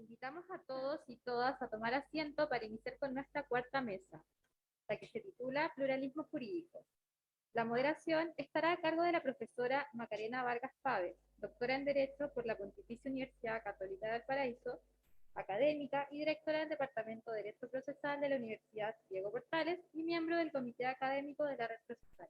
Invitamos a todos y todas a tomar asiento para iniciar con nuestra cuarta mesa, la que se titula Pluralismo Jurídico. La moderación estará a cargo de la profesora Macarena Vargas Pávez, doctora en Derecho por la Pontificia Universidad Católica de Valparaíso, académica y directora del Departamento de Derecho Procesal de la Universidad Diego Portales y miembro del Comité Académico de la Red Procesal.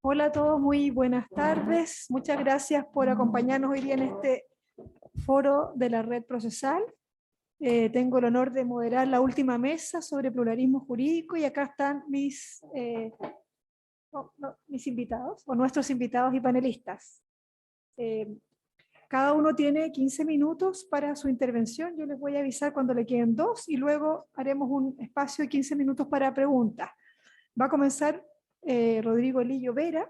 Hola a todos, muy buenas tardes. Muchas gracias por acompañarnos hoy día en este foro de la Red Procesal. Tengo el honor de moderar la última mesa sobre pluralismo jurídico y acá están mis invitados, o nuestros invitados y panelistas. Cada uno tiene 15 minutos para su intervención. Yo les voy a avisar cuando le queden 2 y luego haremos un espacio de 15 minutos para preguntas. Va a comenzar Rodrigo Elillo Vera,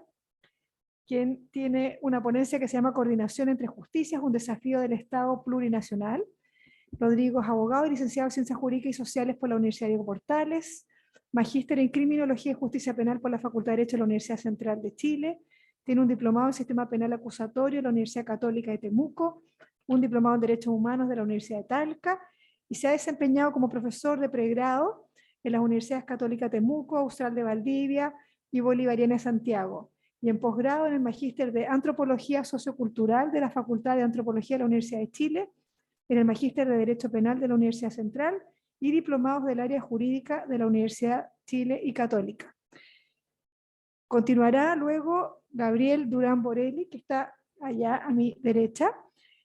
quien tiene una ponencia que se llama Coordinación entre Justicias, un desafío del Estado plurinacional. Rodrigo es abogado y licenciado en Ciencias Jurídicas y Sociales por la Universidad Diego Portales, magíster en Criminología y Justicia Penal por la Facultad de Derecho de la Universidad Central de Chile, tiene un diplomado en Sistema Penal Acusatorio de la Universidad Católica de Temuco, un diplomado en Derechos Humanos de la Universidad de Talca, y se ha desempeñado como profesor de pregrado en las Universidades Católica de Temuco, Austral de Valdivia y Bolivariana de Santiago, y en posgrado en el magíster de Antropología Sociocultural de la Facultad de Antropología de la Universidad de Chile, en el magíster de Derecho Penal de la Universidad Central y diplomados del área jurídica de la Universidad Chile y Católica. Continuará luego Gabriel Durán Borelli, que está allá a mi derecha.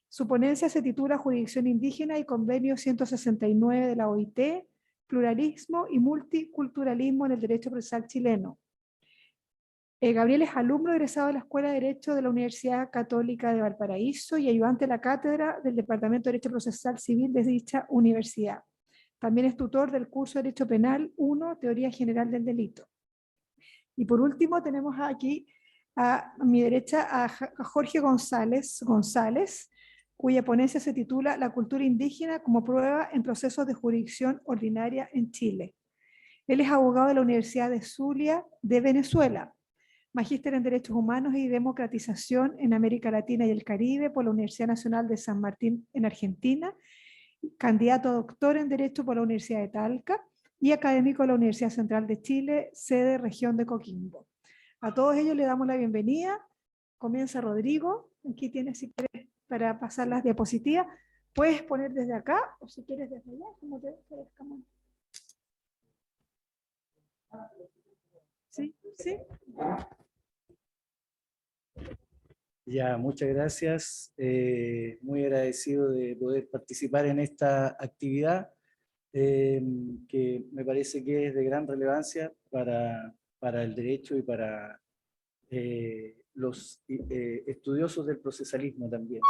Su ponencia se titula Jurisdicción Indígena y Convenio 169 de la OIT, Pluralismo y Multiculturalismo en el Derecho Procesal Chileno. Gabriel es alumno egresado de la Escuela de Derecho de la Universidad Católica de Valparaíso y ayudante de la cátedra del Departamento de Derecho Procesal Civil de dicha universidad. También es tutor del curso de Derecho Penal 1, Teoría General del Delito. Y por último tenemos aquí a mi derecha a Jorge González, cuya ponencia se titula La cultura indígena como prueba en procesos de jurisdicción ordinaria en Chile. Él es abogado de la Universidad de Zulia de Venezuela, magíster en Derechos Humanos y Democratización en América Latina y el Caribe por la Universidad Nacional de San Martín en Argentina, candidato a doctor en Derecho por la Universidad de Talca y académico de la Universidad Central de Chile, sede región de Coquimbo. A todos ellos les damos la bienvenida. Comienza Rodrigo. Aquí tienes, si quieres, para pasar las diapositivas. Puedes poner desde acá o si quieres desde allá, como te parezca más. ¿Sí? ¿Sí? Ya, muchas gracias. Muy agradecido de poder participar en esta actividad que me parece que es de gran relevancia para el derecho y para los estudiosos del procesalismo también.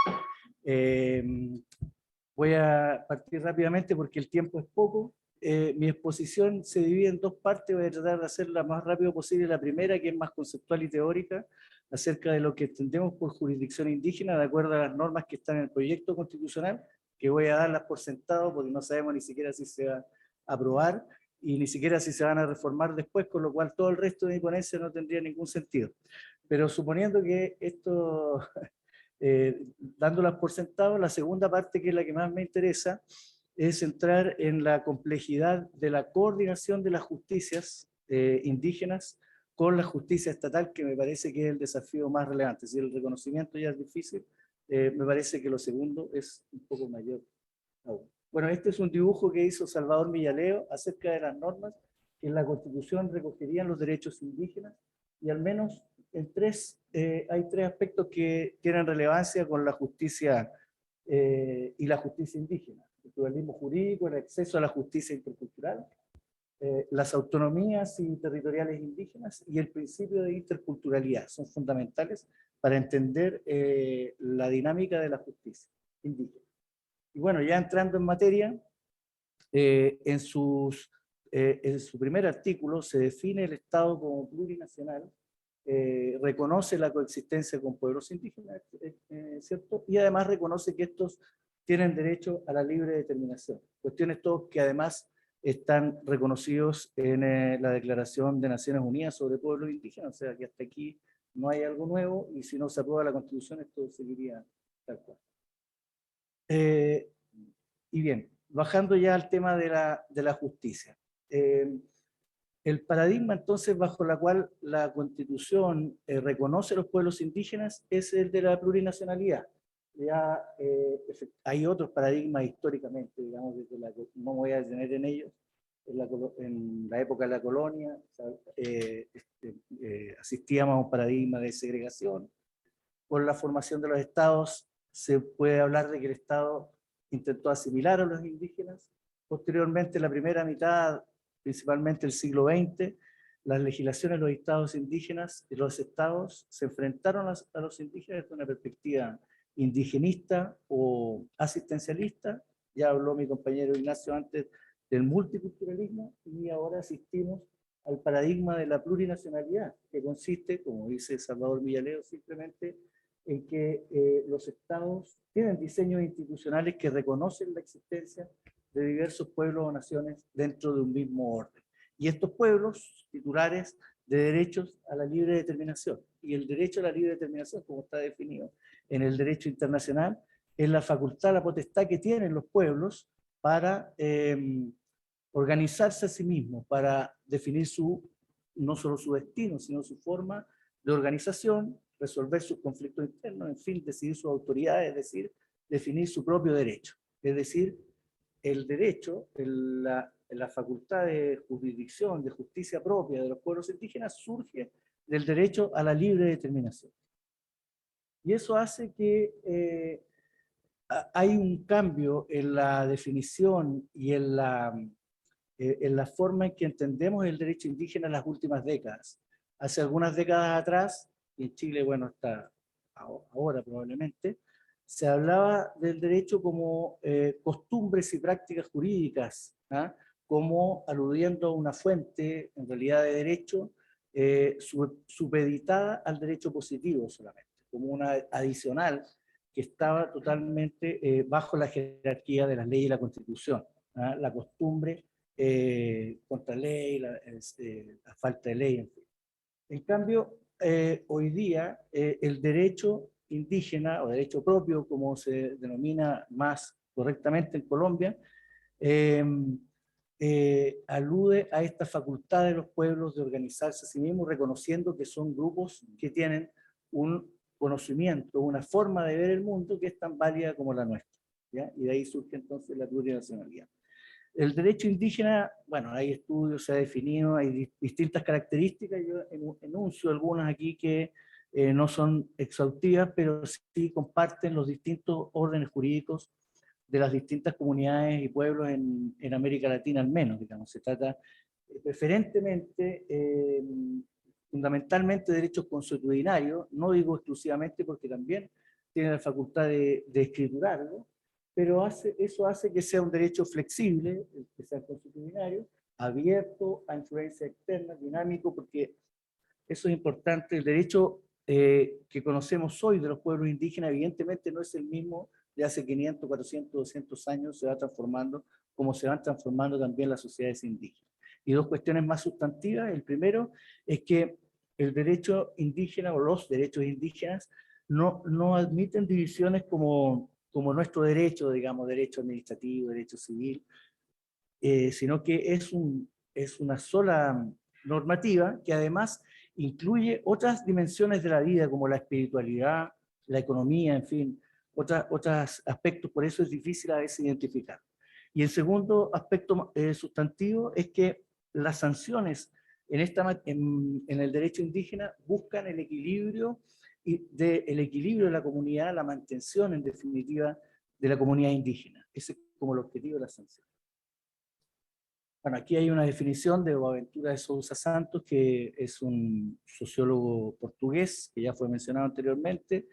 Voy a partir rápidamente porque el tiempo es poco. Mi exposición se divide en 2 partes, voy a tratar de hacerla más rápido posible. La primera, que es más conceptual y teórica, acerca de lo que entendemos por jurisdicción indígena, de acuerdo a las normas que están en el proyecto constitucional, que voy a darlas por sentado porque no sabemos ni siquiera si se va a aprobar y ni siquiera si se van a reformar después, con lo cual todo el resto de mi ponencia no tendría ningún sentido. Pero suponiendo que esto, dándolas por sentado, la segunda parte, que es la que más me interesa, es entrar en la complejidad de la coordinación de las justicias indígenas con la justicia estatal, que me parece que es el desafío más relevante. Si el reconocimiento ya es difícil, me parece que lo segundo es un poco mayor aún. Bueno, este es un dibujo que hizo Salvador Millaleo acerca de las normas que en la Constitución recogerían los derechos indígenas, y al menos en hay 3 aspectos que tienen relevancia con la justicia y la justicia indígena: el pluralismo jurídico, el acceso a la justicia intercultural, las autonomías y territoriales indígenas y el principio de interculturalidad. Son fundamentales para entender la dinámica de la justicia indígena. Y bueno, ya entrando en materia, en su primer artículo se define el Estado como plurinacional, reconoce la coexistencia con pueblos indígenas, ¿cierto? Y además reconoce que estos tienen derecho a la libre determinación. Cuestiones todas que además están reconocidos en la Declaración de Naciones Unidas sobre Pueblos Indígenas, o sea que hasta aquí no hay algo nuevo, y si no se aprueba la Constitución esto seguiría tal cual. Y bien, bajando ya al tema de la justicia. El paradigma entonces bajo la cual la Constitución reconoce a los pueblos indígenas es el de la plurinacionalidad. Ya hay otros paradigmas históricamente, digamos, no me voy a detener en ellos, en la época de la colonia, asistíamos a un paradigma de segregación. Con la formación de los estados se puede hablar de que el Estado intentó asimilar a los indígenas. Posteriormente, la primera mitad, principalmente el siglo XX, las legislaciones de los estados indígenas, los estados se enfrentaron a los indígenas desde una perspectiva indigenista o asistencialista. Ya habló mi compañero Ignacio antes del multiculturalismo, y ahora asistimos al paradigma de la plurinacionalidad, que consiste, como dice Salvador Villaleo, simplemente en que los estados tienen diseños institucionales que reconocen la existencia de diversos pueblos o naciones dentro de un mismo orden. Y estos pueblos titulares de derechos a la libre determinación. Y el derecho a la libre determinación, como está definido en el derecho internacional, es la facultad, la potestad que tienen los pueblos para organizarse a sí mismos, para definir no solo su destino, sino su forma de organización, resolver sus conflictos internos, en fin, decidir sus autoridades, es decir, definir su propio derecho. Es decir, el derecho, la facultad de jurisdicción, de justicia propia de los pueblos indígenas surge del derecho a la libre determinación. Y eso hace que hay un cambio en la definición y en la forma en que entendemos el derecho indígena en las últimas décadas. Hace algunas décadas atrás, y en Chile, bueno, hasta ahora probablemente, se hablaba del derecho como costumbres y prácticas jurídicas, ¿ah? Como aludiendo a una fuente, en realidad, de derecho supeditada al derecho positivo solamente, como una adicional que estaba totalmente bajo la jerarquía de las leyes y la Constitución. ¿Ah? La costumbre contra ley, la falta de ley, en fin. En cambio, hoy día el derecho indígena o derecho propio, como se denomina más correctamente en Colombia, eh, alude a esta facultad de los pueblos de organizarse a sí mismos, reconociendo que son grupos que tienen un conocimiento, una forma de ver el mundo que es tan válida como la nuestra, ¿ya? Y de ahí surge entonces la plurinacionalidad. El derecho indígena, bueno, hay estudios, se ha definido, hay distintas características, yo enuncio algunas aquí que no son exhaustivas, pero sí comparten los distintos órdenes jurídicos de las distintas comunidades y pueblos en América Latina al menos, digamos. Se trata preferentemente, fundamentalmente de derechos consuetudinarios, no digo exclusivamente porque también tiene la facultad de escriturarlo, pero eso hace que sea un derecho flexible, que sea consuetudinario, abierto a influencia externa, dinámico, porque eso es importante. El derecho que conocemos hoy de los pueblos indígenas evidentemente no es el mismo de hace 500, 400, 200 años, se va transformando como se van transformando también las sociedades indígenas. Y dos cuestiones más sustantivas. El primero es que el derecho indígena o los derechos indígenas no admiten divisiones como nuestro derecho, digamos, derecho administrativo, derecho civil, sino que es una sola normativa que además incluye otras dimensiones de la vida, como la espiritualidad, la economía, en fin, otros aspectos, por eso es difícil a veces identificar. Y el segundo aspecto sustantivo es que las sanciones en el derecho indígena buscan el equilibrio de la comunidad, la mantención en definitiva de la comunidad indígena. Ese es como el objetivo de la sanción. Bueno, aquí hay una definición de Boaventura de Sousa Santos, que es un sociólogo portugués, que ya fue mencionado anteriormente,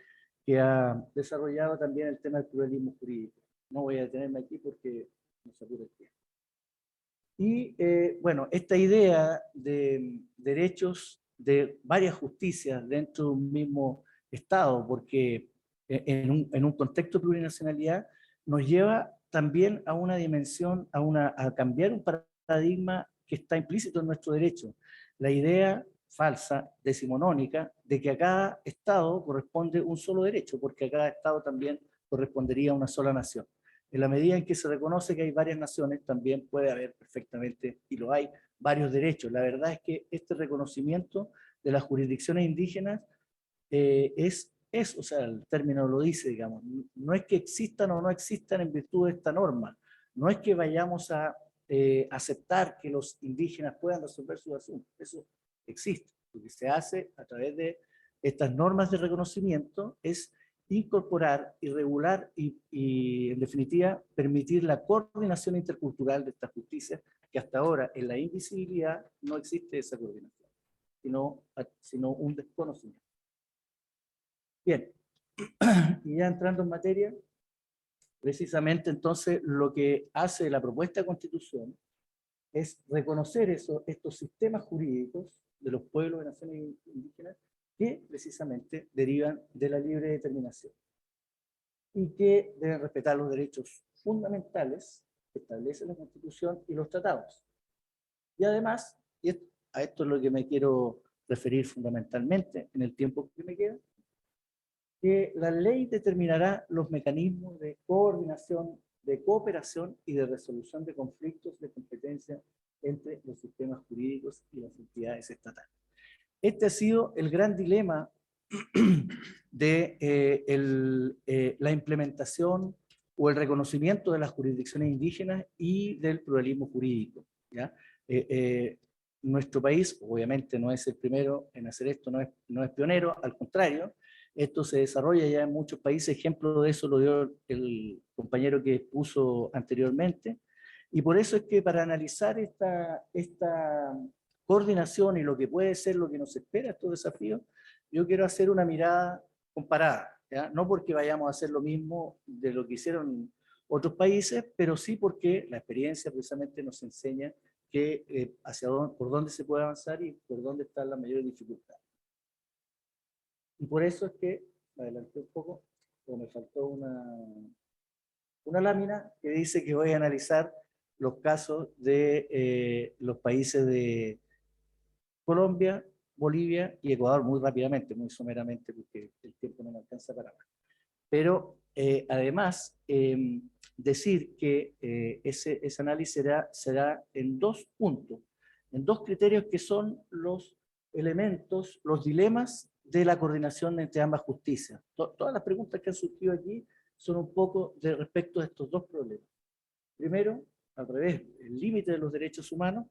que ha desarrollado también el tema del pluralismo jurídico. no voy a detenerme aquí porque no se apura el tiempo. Y bueno, esta idea de derechos de varias justicias dentro de un mismo Estado, porque en un contexto de plurinacionalidad nos lleva también a una dimensión, a cambiar un paradigma que está implícito en nuestro derecho. La idea falsa, decimonónica, de que a cada Estado corresponde un solo derecho, porque a cada Estado también correspondería una sola nación. En la medida en que se reconoce que hay varias naciones, también puede haber perfectamente, y lo hay, varios derechos. La verdad es que este reconocimiento de las jurisdicciones indígenas o sea, el término lo dice, digamos, no es que existan o no existan en virtud de esta norma, no es que vayamos a aceptar que los indígenas puedan resolver sus asuntos, eso existe. Lo que se hace a través de estas normas de reconocimiento es incorporar y regular y, en definitiva, permitir la coordinación intercultural de esta justicia, que hasta ahora en la invisibilidad no existe esa coordinación, sino un desconocimiento. Bien, y ya entrando en materia, precisamente entonces lo que hace la propuesta de constitución es reconocer estos sistemas jurídicos de los pueblos y naciones indígenas que precisamente derivan de la libre determinación y que deben respetar los derechos fundamentales que establece la Constitución y los tratados. Y además, a esto es lo que me quiero referir fundamentalmente en el tiempo que me queda, que la ley determinará los mecanismos de coordinación, de cooperación y de resolución de conflictos de competencia entre los sistemas jurídicos y las entidades estatales. Este ha sido el gran dilema de la implementación o el reconocimiento de las jurisdicciones indígenas y del pluralismo jurídico, ¿ya? Nuestro país, obviamente, no es el primero en hacer esto, no es pionero, al contrario, esto se desarrolla ya en muchos países, ejemplo de eso lo dio el compañero que puso anteriormente, y por eso es que para analizar esta coordinación y lo que puede ser lo que nos espera estos desafíos, yo quiero hacer una mirada comparada, ¿ya? No porque vayamos a hacer lo mismo de lo que hicieron otros países, pero sí porque la experiencia precisamente nos enseña que por dónde se puede avanzar y por dónde están las mayores dificultades. Y por eso es que, me adelanté un poco, pero me faltó una lámina que dice que voy a analizar los casos de los países de Colombia, Bolivia y Ecuador muy rápidamente, muy someramente, porque el tiempo no me alcanza para más. Pero además, decir que ese análisis será en dos puntos, en dos criterios que son los elementos, los dilemas de la coordinación entre ambas justicias. Todas las preguntas que han surgido aquí son un poco respecto de estos dos problemas. Primero, al revés, el límite de los derechos humanos,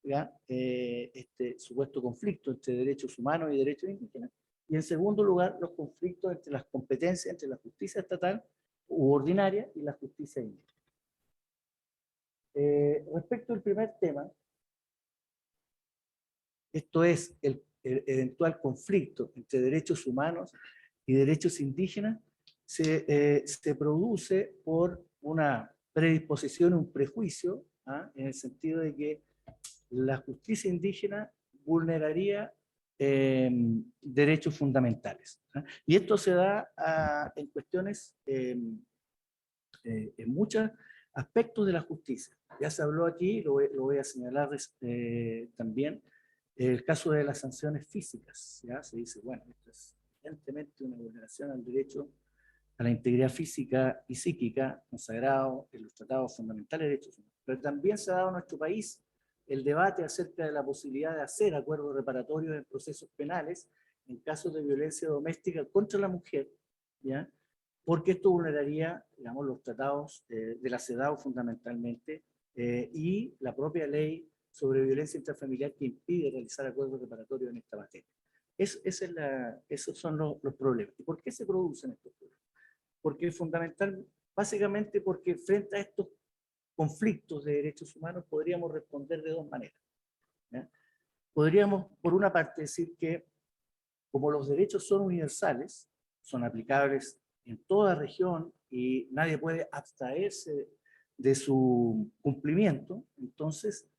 ¿ya? Este supuesto conflicto entre derechos humanos y derechos indígenas, y en segundo lugar, los conflictos entre las competencias, entre la justicia estatal u ordinaria y la justicia indígena. Respecto al primer tema, esto es el eventual conflicto entre derechos humanos y derechos indígenas, se produce por una predisposición, un prejuicio, en el sentido de que la justicia indígena vulneraría derechos fundamentales. Y esto se da en cuestiones, en muchos aspectos de la justicia. Ya se habló aquí, lo voy a señalar también, el caso de las sanciones físicas. ¿Ya? Se dice, bueno, esto es evidentemente una vulneración al derecho a la integridad física y psíquica consagrado en los tratados fundamentales de derechos humanos. Pero también se ha dado en nuestro país el debate acerca de la posibilidad de hacer acuerdos reparatorios en procesos penales en casos de violencia doméstica contra la mujer, ¿ya? Porque esto vulneraría, digamos, los tratados de la CEDAW fundamentalmente y la propia ley sobre violencia intrafamiliar que impide realizar acuerdos reparatorios en esta materia. Esos son los problemas. ¿Y por qué se producen estos problemas? Porque es fundamental, básicamente porque frente a estos conflictos de derechos humanos podríamos responder de dos maneras, ¿ya? Podríamos, por una parte, decir que como los derechos son universales, son aplicables en toda región y nadie puede abstraerse de su cumplimiento, entonces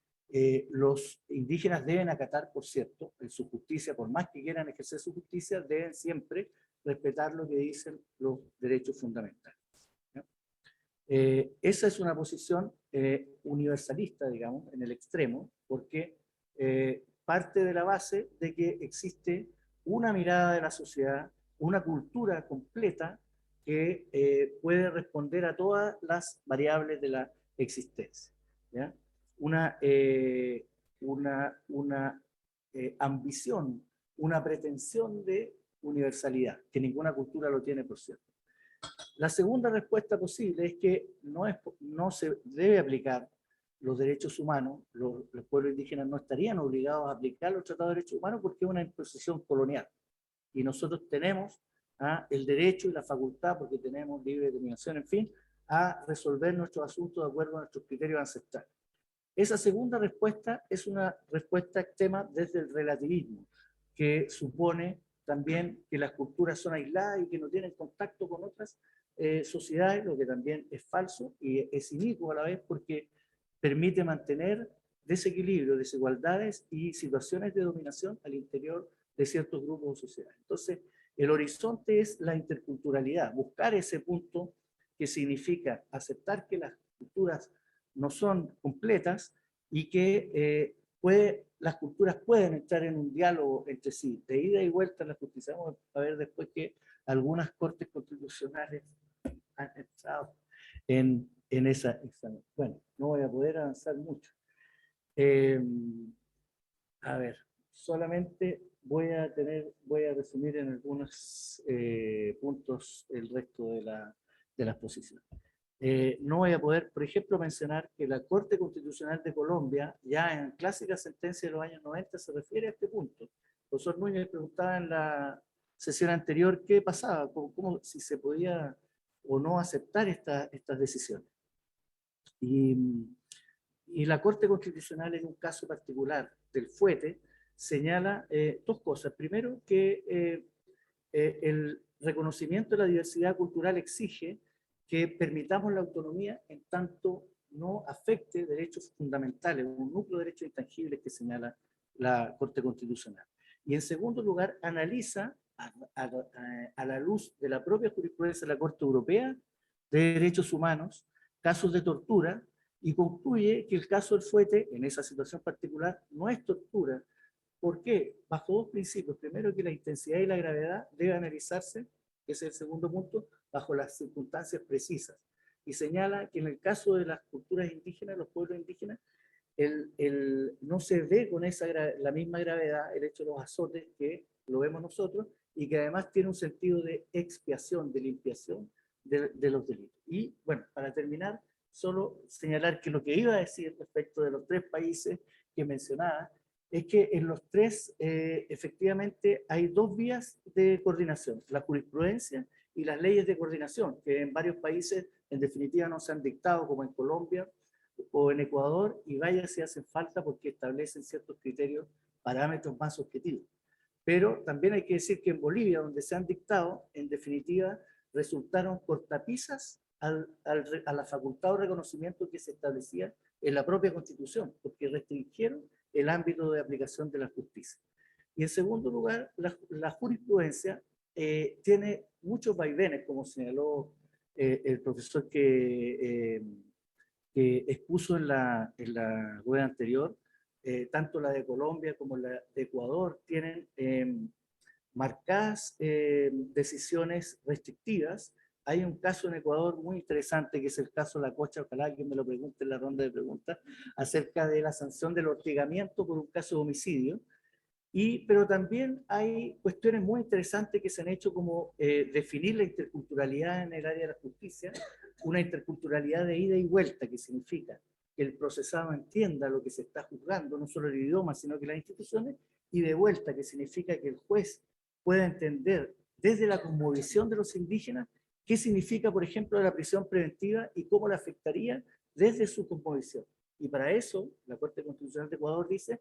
los indígenas deben acatar, por cierto, en su justicia, por más que quieran ejercer su justicia, deben siempre respetar lo que dicen los derechos fundamentales. ¿Ya? Esa es una posición universalista, digamos, en el extremo, porque parte de la base de que existe una mirada de la sociedad, una cultura completa que puede responder a todas las variables de la existencia. ¿Ya? Una ambición, una pretensión de universalidad, que ninguna cultura lo tiene, por cierto. La segunda respuesta posible es que no se debe aplicar los derechos humanos, los pueblos indígenas no estarían obligados a aplicar los tratados de derechos humanos porque es una imposición colonial. Y nosotros tenemos el derecho y la facultad, porque tenemos libre determinación, en fin, a resolver nuestros asuntos de acuerdo a nuestros criterios ancestrales. Esa segunda respuesta es una respuesta extrema desde el relativismo, que supone también que las culturas son aisladas y que no tienen contacto con otras sociedades, lo que también es falso y es inicuo a la vez porque permite mantener desequilibrio, desigualdades y situaciones de dominación al interior de ciertos grupos o sociedades. Entonces, el horizonte es la interculturalidad, buscar ese punto que significa aceptar que las culturas no son completas y que las culturas pueden entrar en un diálogo entre sí, de ida y vuelta en la justicia. Vamos a ver después que algunas cortes constitucionales han entrado en esa examen. Bueno, no voy a poder avanzar mucho. A ver, solamente voy a resumir en algunos puntos el resto de las posiciones. No voy a poder, por ejemplo, mencionar que la Corte Constitucional de Colombia, ya en clásica sentencia de los años 90, se refiere a este punto. El profesor Núñez preguntaba en la sesión anterior qué pasaba, si se podía o no aceptar estas decisiones. Y la Corte Constitucional, en un caso particular del Fuete, señala dos cosas. Primero, que el reconocimiento de la diversidad cultural exige que permitamos la autonomía en tanto no afecte derechos fundamentales, un núcleo de derechos intangibles que señala la Corte Constitucional. Y en segundo lugar, analiza a la luz de la propia jurisprudencia de la Corte Europea de Derechos Humanos casos de tortura y concluye que el caso del Fuete, en esa situación particular, no es tortura. ¿Por qué? Bajo dos principios. Primero, que la intensidad y la gravedad debe analizarse, ese es el segundo punto, bajo las circunstancias precisas. Y señala que en el caso de las culturas indígenas, los pueblos indígenas, no se ve con la misma gravedad el hecho de los azotes que lo vemos nosotros y que además tiene un sentido de expiación, de limpiación de los delitos. Y bueno, para terminar, solo señalar que lo que iba a decir respecto de los tres países que mencionaba es que en los tres efectivamente hay dos vías de coordinación, la jurisprudencia y las leyes de coordinación, que en varios países en definitiva no se han dictado, como en Colombia o en Ecuador, y vaya si hacen falta porque establecen ciertos criterios, parámetros más objetivos. Pero también hay que decir que en Bolivia, donde se han dictado, en definitiva resultaron cortapisas a la facultad o reconocimiento que se establecía en la propia Constitución, porque restringieron el ámbito de aplicación de la justicia. Y en segundo lugar, la jurisprudencia tiene muchos vaivenes, como señaló el profesor que expuso en la rueda anterior. Tanto la de Colombia como la de Ecuador tienen marcadas decisiones restrictivas. Hay un caso en Ecuador muy interesante, que es el caso de la Cocha, ojalá alguien me lo pregunte en la ronda de preguntas, acerca de la sanción del hostigamiento por un caso de homicidio. Pero también hay cuestiones muy interesantes que se han hecho, como definir la interculturalidad en el área de la justicia, una interculturalidad de ida y vuelta, que significa que el procesado entienda lo que se está juzgando, no solo el idioma, sino que las instituciones, y de vuelta, que significa que el juez pueda entender desde la cosmovisión de los indígenas qué significa, por ejemplo, la prisión preventiva y cómo la afectaría desde su cosmovisión. Y para eso, la Corte Constitucional de Ecuador dice,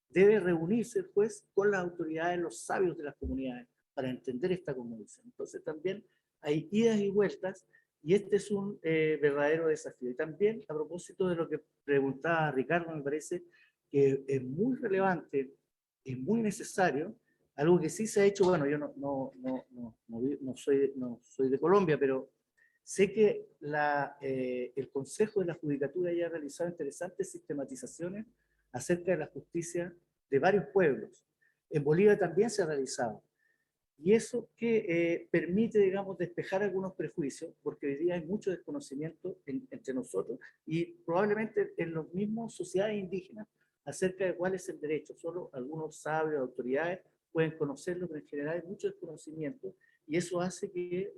debe reunirse el juez con las autoridades, los sabios de las comunidades, para entender esta cosmovisión. Entonces también hay idas y vueltas, y este es un verdadero desafío. Y también, a propósito de lo que preguntaba Ricardo, me parece que es muy relevante, es muy necesario, algo que sí se ha hecho. Bueno, yo no soy de Colombia, pero sé que el Consejo de la Judicatura ya ha realizado interesantes sistematizaciones acerca de la justicia de varios pueblos. En Bolivia también se ha realizado. Y eso que permite, digamos, despejar algunos prejuicios, porque hoy día hay mucho desconocimiento entre nosotros y probablemente en los mismos sociedades indígenas acerca de cuál es el derecho. Solo algunos sabios, autoridades pueden conocerlo, pero en general hay mucho desconocimiento, y eso hace que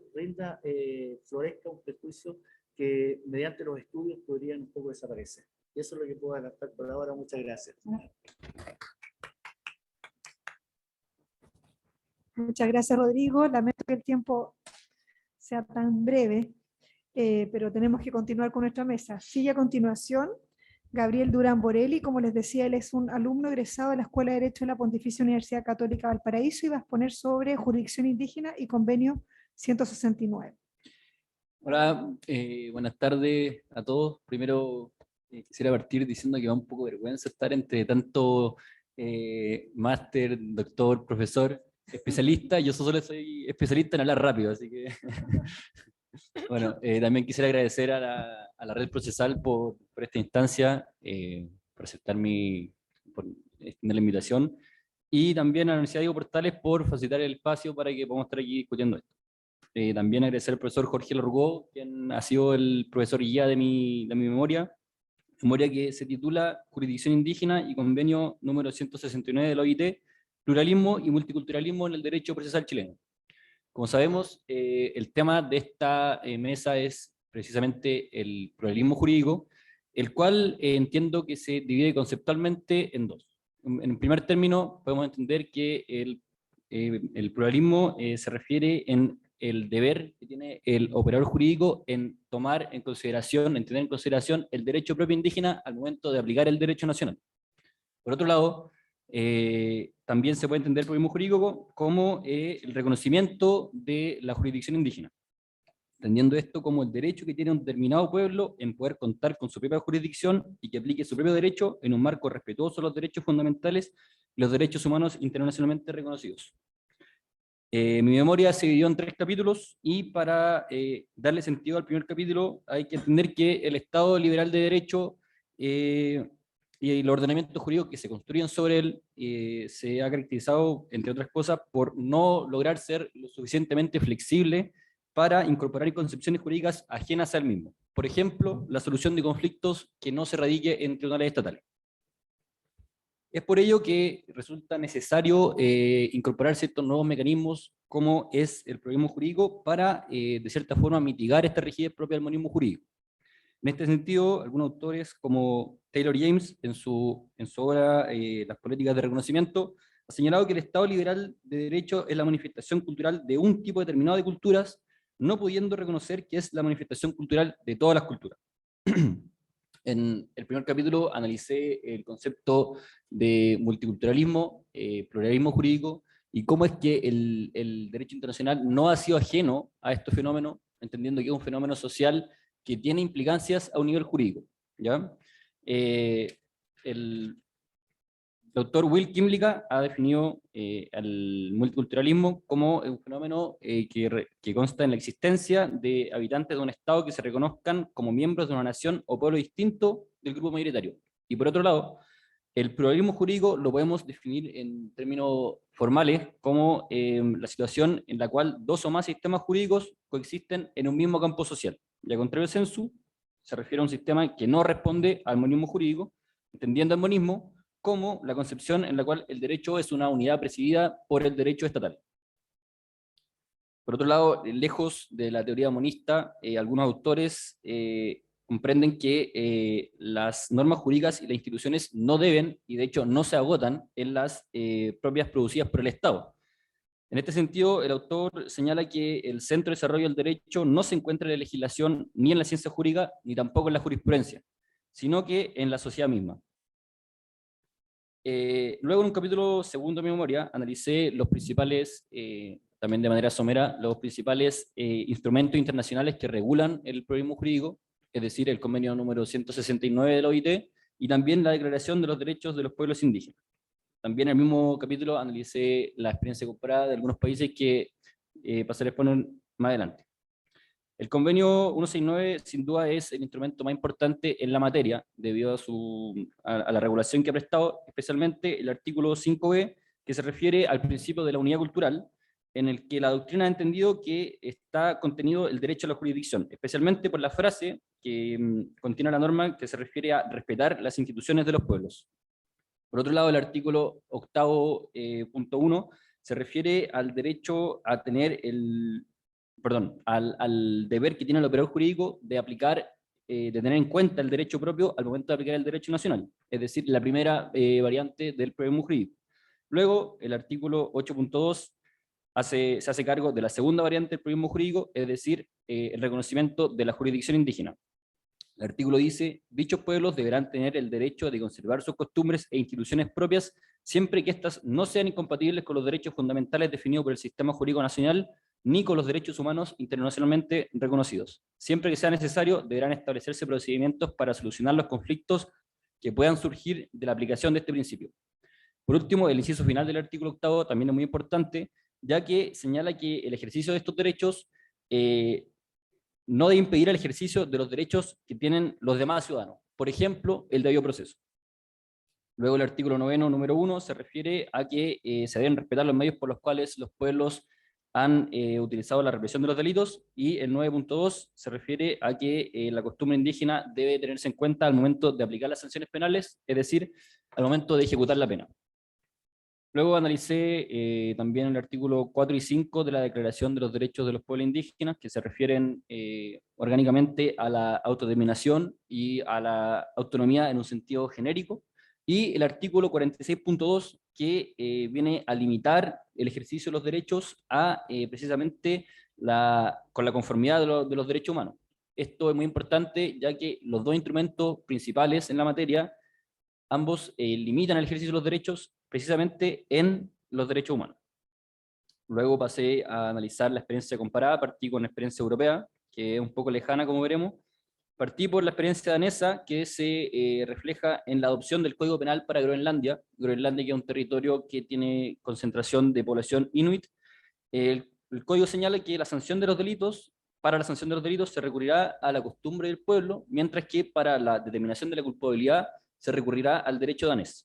florezca un prejuicio que mediante los estudios podrían un poco desaparecer. Y eso es lo que puedo adelantar por ahora. Muchas gracias. Muchas gracias, Rodrigo. Lamento que el tiempo sea tan breve, pero tenemos que continuar con nuestra mesa. Sigue a continuación Gabriel Durán Borelli. Como les decía, él es un alumno egresado de la Escuela de Derecho de la Pontificia Universidad Católica Valparaíso y va a exponer sobre jurisdicción indígena y convenio 169. Hola, buenas tardes a todos. Primero quisiera partir diciendo que da un poco de vergüenza estar entre tanto máster, doctor, profesor, especialista. Yo solo soy especialista en hablar rápido, así que bueno, también quisiera agradecer a la red procesal por esta instancia, por aceptar por extender la invitación, y también a la Universidad Diego Portales por facilitar el espacio para que podamos estar aquí discutiendo esto. También agradecer al profesor Jorge Larugó, quien ha sido el profesor guía de mi memoria que se titula Jurisdicción Indígena y Convenio número 169 de la OIT, Pluralismo y Multiculturalismo en el Derecho Procesal Chileno. Como sabemos, el tema de esta mesa es precisamente el pluralismo jurídico, el cual entiendo que se divide conceptualmente en dos. En primer término, podemos entender que el pluralismo se refiere en el deber que tiene el operador jurídico en tomar en consideración, en tener en consideración el derecho propio indígena al momento de aplicar el derecho nacional. Por otro lado, también se puede entender el pluralismo jurídico como el reconocimiento de la jurisdicción indígena, entendiendo esto como el derecho que tiene un determinado pueblo en poder contar con su propia jurisdicción y que aplique su propio derecho en un marco respetuoso de los derechos fundamentales y los derechos humanos internacionalmente reconocidos. Mi memoria se dividió en 3 capítulos, y para darle sentido al primer capítulo hay que entender que el Estado liberal de derecho y los ordenamientos jurídicos que se construyen sobre él se ha caracterizado, entre otras cosas, por no lograr ser lo suficientemente flexible para incorporar concepciones jurídicas ajenas al mismo. Por ejemplo, la solución de conflictos que no se radique en tribunales estatales. Es por ello que resulta necesario incorporar ciertos nuevos mecanismos, como es el pluralismo jurídico, para, de cierta forma, mitigar esta rigidez propia del monismo jurídico. En este sentido, algunos autores, como Taylor James, en su obra Las políticas de reconocimiento, ha señalado que el Estado liberal de derecho es la manifestación cultural de un tipo determinado de culturas, no pudiendo reconocer que es la manifestación cultural de todas las culturas. En el primer capítulo analicé el concepto de multiculturalismo, pluralismo jurídico, y cómo es que el derecho internacional no ha sido ajeno a estos fenómenos, entendiendo que es un fenómeno social que tiene implicancias a un nivel jurídico, ¿ya? El doctor Will Kimlicka ha definido al multiculturalismo como un fenómeno que consta en la existencia de habitantes de un Estado que se reconozcan como miembros de una nación o pueblo distinto del grupo mayoritario. Y por otro lado, el pluralismo jurídico lo podemos definir en términos formales como la situación en la cual 2 o más sistemas jurídicos coexisten en un mismo campo social. Y al contrario, sensu se refiere a un sistema que no responde al monismo jurídico, entendiendo el monismo como la concepción en la cual el derecho es una unidad presidida por el derecho estatal. Por otro lado, lejos de la teoría monista, algunos autores comprenden que las normas jurídicas y las instituciones no deben, y de hecho no se agotan, en las propias producidas por el Estado. En este sentido, el autor señala que el centro de desarrollo del derecho no se encuentra en la legislación, ni en la ciencia jurídica, ni tampoco en la jurisprudencia, sino que en la sociedad misma. Luego, en un capítulo segundo de mi memoria, analicé los principales también de manera somera, los principales instrumentos internacionales que regulan el pluralismo jurídico, es decir, el convenio número 169 de la OIT y también la Declaración de los Derechos de los Pueblos Indígenas. También en el mismo capítulo analicé la experiencia comparada de algunos países que pasaré a exponer más adelante. El convenio 169 sin duda es el instrumento más importante en la materia debido a la regulación que ha prestado, especialmente el artículo 5b, que se refiere al principio de la unidad cultural, en el que la doctrina ha entendido que está contenido el derecho a la jurisdicción, especialmente por la frase que contiene la norma que se refiere a respetar las instituciones de los pueblos. Por otro lado, el artículo 8.1 se refiere al derecho a tener al deber que tiene el operador jurídico de aplicar, de tener en cuenta el derecho propio al momento de aplicar el derecho nacional, es decir, la primera variante del pluralismo jurídico. Luego, el artículo 8.2 se hace cargo de la segunda variante del pluralismo jurídico, es decir, el reconocimiento de la jurisdicción indígena. El artículo dice, dichos pueblos deberán tener el derecho de conservar sus costumbres e instituciones propias, siempre que éstas no sean incompatibles con los derechos fundamentales definidos por el sistema jurídico nacional, ni con los derechos humanos internacionalmente reconocidos. Siempre que sea necesario, deberán establecerse procedimientos para solucionar los conflictos que puedan surgir de la aplicación de este principio. Por último, el inciso final del artículo 8 también es muy importante, ya que señala que el ejercicio de estos derechos no debe impedir el ejercicio de los derechos que tienen los demás ciudadanos. Por ejemplo, el debido proceso. Luego el artículo 9, número 1, se refiere a que se deben respetar los medios por los cuales los pueblos han utilizado la represión de los delitos, y el 9.2 se refiere a que la costumbre indígena debe tenerse en cuenta al momento de aplicar las sanciones penales, es decir, al momento de ejecutar la pena. Luego analicé también el artículo 4 y 5 de la Declaración de los Derechos de los Pueblos Indígenas, que se refieren orgánicamente a la autodeterminación y a la autonomía en un sentido genérico, y el artículo 46.2, que viene a limitar el ejercicio de los derechos a precisamente con la conformidad de los derechos humanos. Esto es muy importante, ya que los dos instrumentos principales en la materia, ambos limitan el ejercicio de los derechos precisamente en los derechos humanos. Luego pasé a analizar la experiencia comparada, partí con la experiencia europea, que es un poco lejana, como veremos. Partí por la experiencia danesa, que se refleja en la adopción del Código Penal para Groenlandia. Groenlandia, que es un territorio que tiene concentración de población inuit. El Código señala que para la sanción de los delitos se recurrirá a la costumbre del pueblo, mientras que para la determinación de la culpabilidad se recurrirá al derecho danés.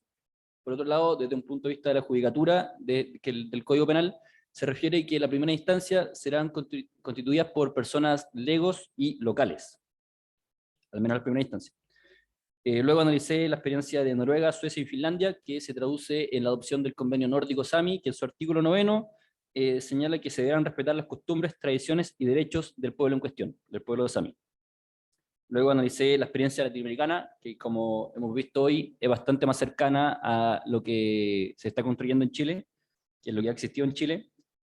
Por otro lado, desde un punto de vista de la judicatura del Código Penal, se refiere que la primera instancia serán constituidas por personas legos y locales, al menos la primera instancia. Luego analicé la experiencia de Noruega, Suecia y Finlandia, que se traduce en la adopción del convenio nórdico Sami, que en su artículo 9 señala que se deberán respetar las costumbres, tradiciones y derechos del pueblo en cuestión, del pueblo de Sami. Luego analicé la experiencia latinoamericana, que como hemos visto hoy es bastante más cercana a lo que se está construyendo en Chile, que es lo que ha existido en Chile.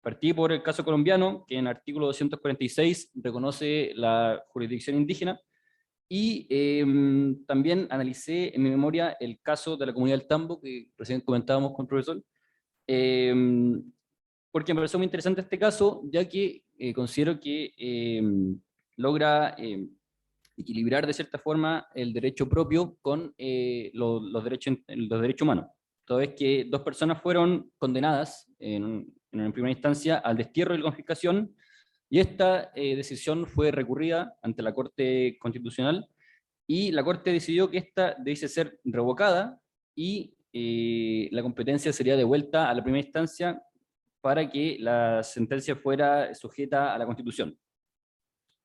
Partí por el caso colombiano, que en el artículo 246 reconoce la jurisdicción indígena, y también analicé en mi memoria el caso de la comunidad del Tambo, que recién comentábamos con el profesor, porque me pareció muy interesante este caso, ya que considero que logra equilibrar de cierta forma el derecho propio con los derechos humanos. Toda vez que dos personas fueron condenadas en primera instancia al destierro y la confiscación, y esta decisión fue recurrida ante la Corte Constitucional, y la Corte decidió que esta debe ser revocada y la competencia sería devuelta a la primera instancia para que la sentencia fuera sujeta a la Constitución.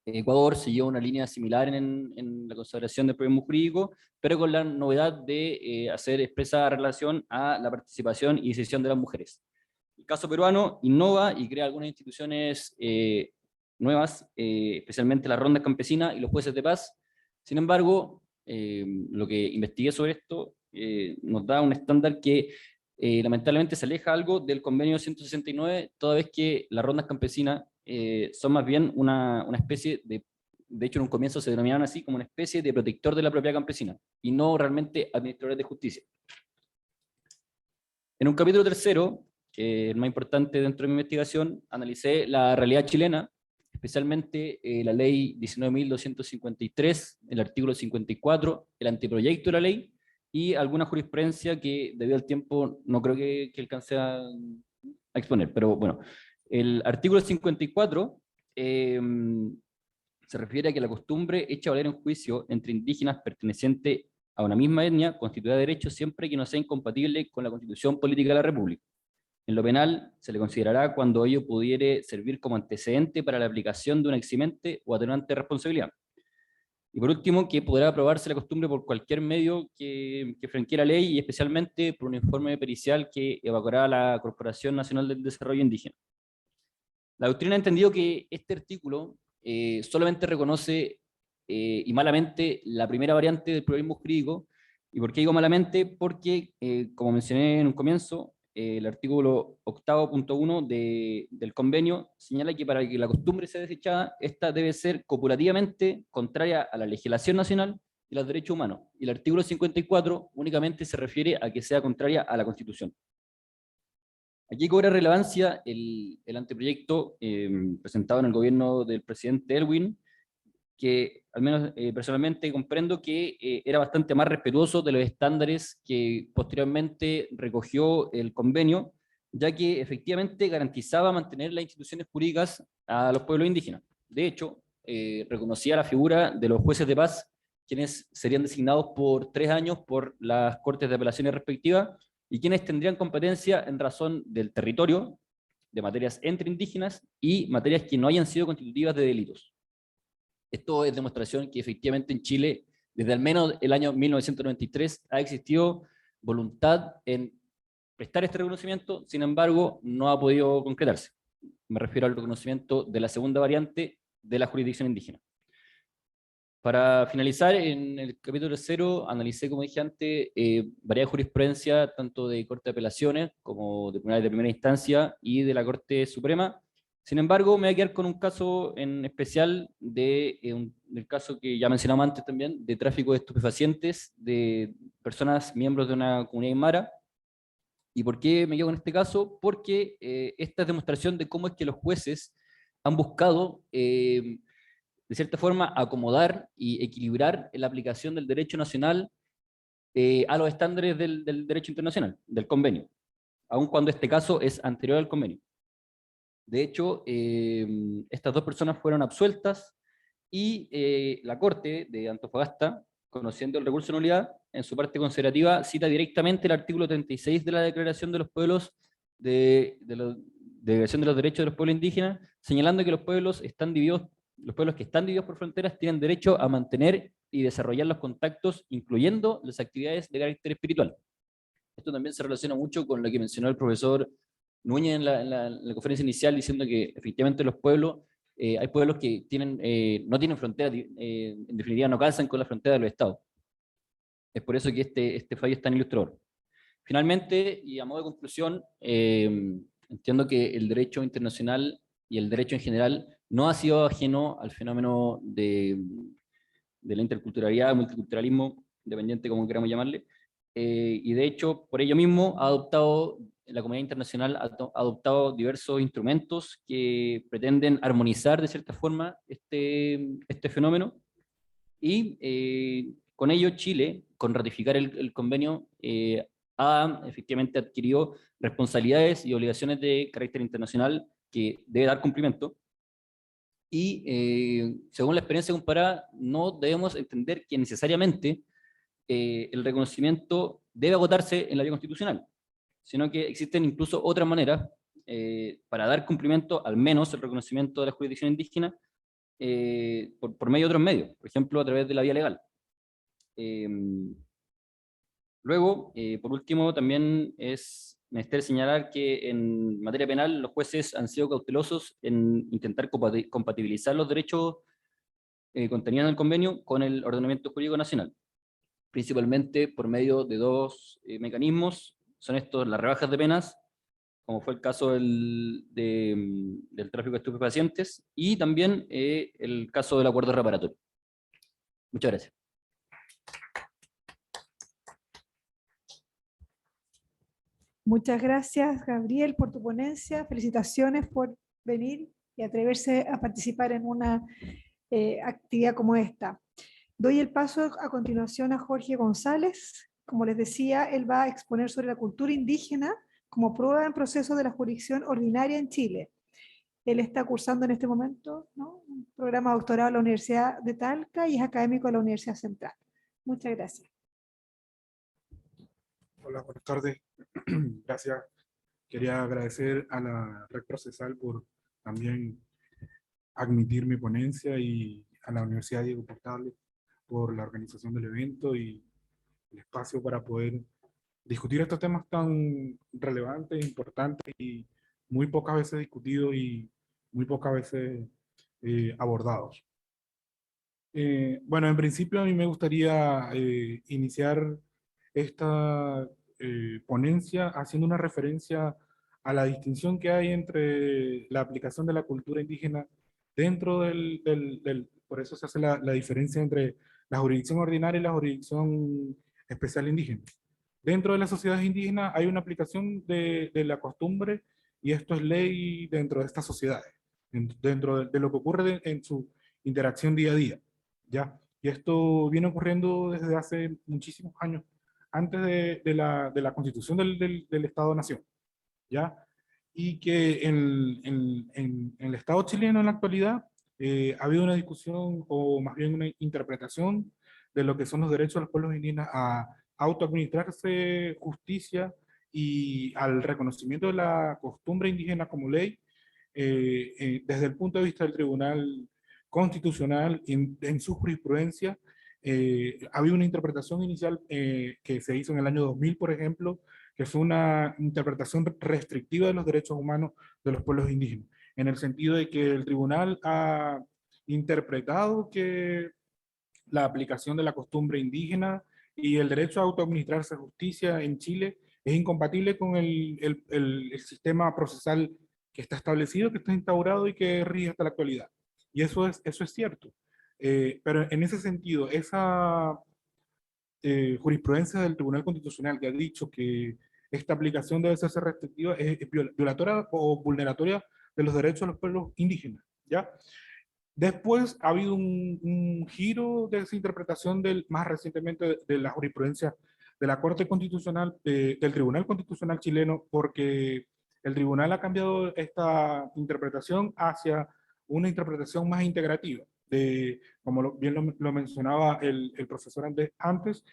Ecuador siguió una línea similar en la consagración del pluralismo jurídico, pero con la novedad de hacer expresa relación a la participación y decisión de las mujeres. El caso peruano innova y crea algunas instituciones nuevas, especialmente las rondas campesinas y los jueces de paz. Sin embargo, lo que investigué sobre esto nos da un estándar que lamentablemente se aleja algo del convenio 169, toda vez que las rondas campesinas son más bien una especie de hecho en un comienzo se denominaban así, como una especie de protector de la propiedad campesina, y no realmente administradores de justicia. En un capítulo tercero, que es el más importante dentro de mi investigación, analicé la realidad chilena, especialmente la ley 19.253, el artículo 54, el anteproyecto de la ley, y alguna jurisprudencia que debido al tiempo no creo que alcance a exponer. Pero bueno, el artículo 54 se refiere a que la costumbre hecha valer en juicio entre indígenas pertenecientes a una misma etnia constituirá derecho siempre que no sea incompatible con la Constitución Política de la República. En lo penal, se le considerará cuando ello pudiere servir como antecedente para la aplicación de un eximente o atenuante de responsabilidad. Y por último, que podrá aprobarse la costumbre por cualquier medio que franquee la ley y especialmente por un informe pericial que evacuará la Corporación Nacional del Desarrollo Indígena. La doctrina ha entendido que este artículo solamente reconoce y malamente la primera variante del pluralismo jurídico. ¿Y por qué digo malamente? Porque, como mencioné en un comienzo, el artículo 8.1 del convenio señala que para que la costumbre sea desechada, esta debe ser copulativamente contraria a la legislación nacional y los derechos humanos. Y el artículo 54 únicamente se refiere a que sea contraria a la Constitución. Aquí cobra relevancia el anteproyecto presentado en el gobierno del presidente Elwin, que al menos personalmente comprendo que era bastante más respetuoso de los estándares que posteriormente recogió el convenio, ya que efectivamente garantizaba mantener las instituciones jurídicas a los pueblos indígenas. De hecho, reconocía la figura de los jueces de paz, quienes serían designados por 3 años por las Cortes de Apelaciones respectivas, y quienes tendrían competencia en razón del territorio, de materias entre indígenas y materias que no hayan sido constitutivas de delitos. Esto es demostración que efectivamente en Chile, desde al menos el año 1993, ha existido voluntad en prestar este reconocimiento, sin embargo, no ha podido concretarse. Me refiero al reconocimiento de la segunda variante de la jurisdicción indígena. Para finalizar, en el capítulo 0 analicé, como dije antes, varias jurisprudencias, tanto de Corte de Apelaciones como de tribunales de primera instancia y de la Corte Suprema. Sin embargo, me voy a quedar con un caso en especial del caso que ya mencionamos antes también, de tráfico de estupefacientes de personas miembros de una comunidad aymara. ¿Y por qué me quedo con este caso? Porque esta es demostración de cómo es que los jueces han buscado de cierta forma, acomodar y equilibrar la aplicación del derecho nacional a los estándares del derecho internacional, del convenio, aun cuando este caso es anterior al convenio. De hecho, estas dos personas fueron absueltas y la Corte de Antofagasta, conociendo el recurso de nulidad, en su parte considerativa, cita directamente el artículo 36 de la Declaración de los Pueblos Declaración de los Derechos de los Pueblos Indígenas, señalando que los pueblos que están divididos por fronteras tienen derecho a mantener y desarrollar los contactos, incluyendo las actividades de carácter espiritual. Esto también se relaciona mucho con lo que mencionó el profesor Núñez en la conferencia inicial, diciendo que efectivamente los pueblos, hay pueblos que no tienen fronteras, en definitiva no calzan con la frontera de los estados. Es por eso que este fallo es tan ilustrador. Finalmente, y a modo de conclusión, entiendo que el derecho internacional y el derecho en general no ha sido ajeno al fenómeno de la interculturalidad, multiculturalismo, independiente como queramos llamarle, y de hecho, por ello mismo, la comunidad internacional ha adoptado diversos instrumentos que pretenden armonizar de cierta forma este fenómeno, y con ello Chile, con ratificar el convenio, ha efectivamente adquirido responsabilidades y obligaciones de carácter internacional que debe dar cumplimiento. Y según la experiencia comparada, no debemos entender que necesariamente el reconocimiento debe agotarse en la vía constitucional, sino que existen incluso otras maneras para dar cumplimiento, al menos el reconocimiento de la jurisdicción indígena, por medio de otros medios, por ejemplo, a través de la vía legal. Luego, por último, también es menester señalar que en materia penal los jueces han sido cautelosos en intentar compatibilizar los derechos contenidos en el convenio con el ordenamiento jurídico nacional, principalmente por medio de dos mecanismos. Son estos las rebajas de penas, como fue el caso del tráfico de estupefacientes, y también el caso del acuerdo reparatorio. Muchas gracias. Muchas gracias, Gabriel, por tu ponencia. Felicitaciones por venir y atreverse a participar en una actividad como esta. Doy el paso a continuación a Jorge González. Como les decía, él va a exponer sobre la cultura indígena como prueba en proceso de la jurisdicción ordinaria en Chile. Él está cursando en este momento, ¿no?, un programa doctoral en la Universidad de Talca y es académico de la Universidad Central. Muchas gracias. Hola, buenas tardes. Gracias. Quería agradecer a la Red Procesal por también admitir mi ponencia y a la Universidad Diego Portales por la organización del evento y el espacio para poder discutir estos temas tan relevantes, importantes y muy pocas veces discutidos y muy pocas veces abordados. Bueno, en principio a mí me gustaría iniciar esta ponencia haciendo una referencia a la distinción que hay entre la aplicación de la cultura indígena dentro por eso se hace la diferencia entre la jurisdicción ordinaria y la jurisdicción especial indígena. Dentro de las sociedades indígenas hay una aplicación de la costumbre y esto es ley dentro de estas sociedades, dentro de lo que ocurre en su interacción día a día, ¿ya? Y esto viene ocurriendo desde hace muchísimos años, antes de la constitución del Estado-Nación, ¿ya? Y que en el Estado chileno en la actualidad ha habido una discusión o más bien una interpretación de lo que son los derechos de los pueblos indígenas a autoadministrarse justicia y al reconocimiento de la costumbre indígena como ley desde el punto de vista del Tribunal Constitucional en su jurisprudencia. Había una interpretación inicial que se hizo en el año 2000, por ejemplo, que fue una interpretación restrictiva de los derechos humanos de los pueblos indígenas, en el sentido de que el tribunal ha interpretado que la aplicación de la costumbre indígena y el derecho a autoadministrarse justicia en Chile es incompatible con el sistema procesal que está establecido, que está instaurado y que rige hasta la actualidad. Y eso es cierto. Pero en ese sentido, esa jurisprudencia del Tribunal Constitucional que ha dicho que esta aplicación debe ser restrictiva es violatoria o vulneratoria de los derechos de los pueblos indígenas, ¿ya? Después ha habido un giro de esa interpretación más recientemente de la jurisprudencia de la Corte Constitucional, del Tribunal Constitucional chileno, porque el tribunal ha cambiado esta interpretación hacia una interpretación más integrativa. Bien lo mencionaba el profesor antes,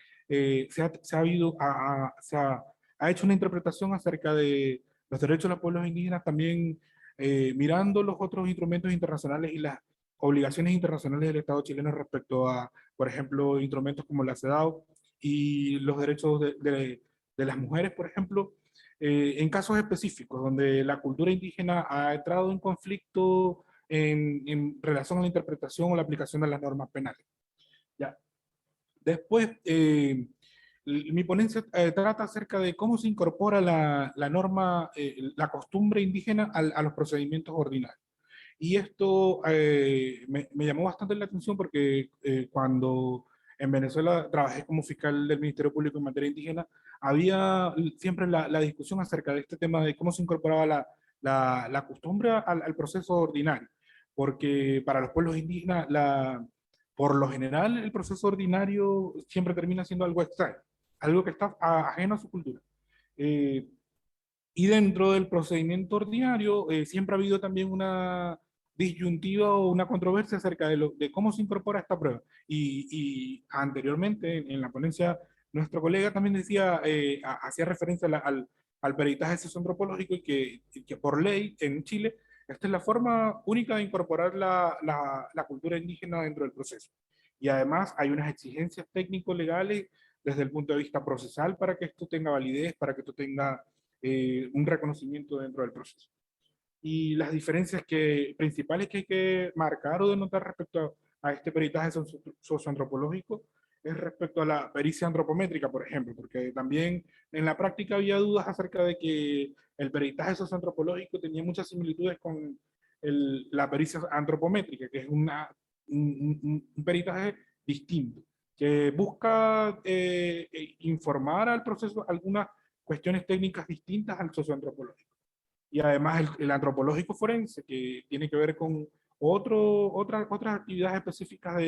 ha hecho una interpretación acerca de los derechos de los pueblos indígenas, también mirando los otros instrumentos internacionales y las obligaciones internacionales del Estado chileno respecto a, por ejemplo, instrumentos como la CEDAW y los derechos de las mujeres, por ejemplo, en casos específicos donde la cultura indígena ha entrado en conflicto en relación a la interpretación o la aplicación de las normas penales. Ya. Después, mi ponencia trata acerca de cómo se incorpora la norma, la costumbre indígena a los procedimientos ordinarios. Y esto me llamó bastante la atención porque cuando en Venezuela trabajé como fiscal del Ministerio Público en materia indígena, había siempre la discusión acerca de este tema de cómo se incorporaba la costumbre al proceso ordinario. Porque para los pueblos indígenas, por lo general, el proceso ordinario siempre termina siendo algo extraño, algo que está ajeno a su cultura. Y dentro del procedimiento ordinario siempre ha habido también una disyuntiva o una controversia acerca de cómo se incorpora esta prueba. Y anteriormente en la ponencia, nuestro colega también decía, hacía referencia al peritaje socioantropológico y que por ley en Chile, esta es la forma única de incorporar la cultura indígena dentro del proceso. Y además hay unas exigencias técnico-legales desde el punto de vista procesal para que esto tenga validez, para que esto tenga un reconocimiento dentro del proceso. Y las diferencias principales que hay que marcar o denotar respecto a este peritaje socioantropológico es respecto a la pericia antropométrica, por ejemplo, porque también en la práctica había dudas acerca de que el peritaje socioantropológico tenía muchas similitudes con la pericia antropométrica, que es un peritaje distinto, que busca informar al proceso algunas cuestiones técnicas distintas al socioantropológico. Y además el antropológico forense, que tiene que ver con otras actividades específicas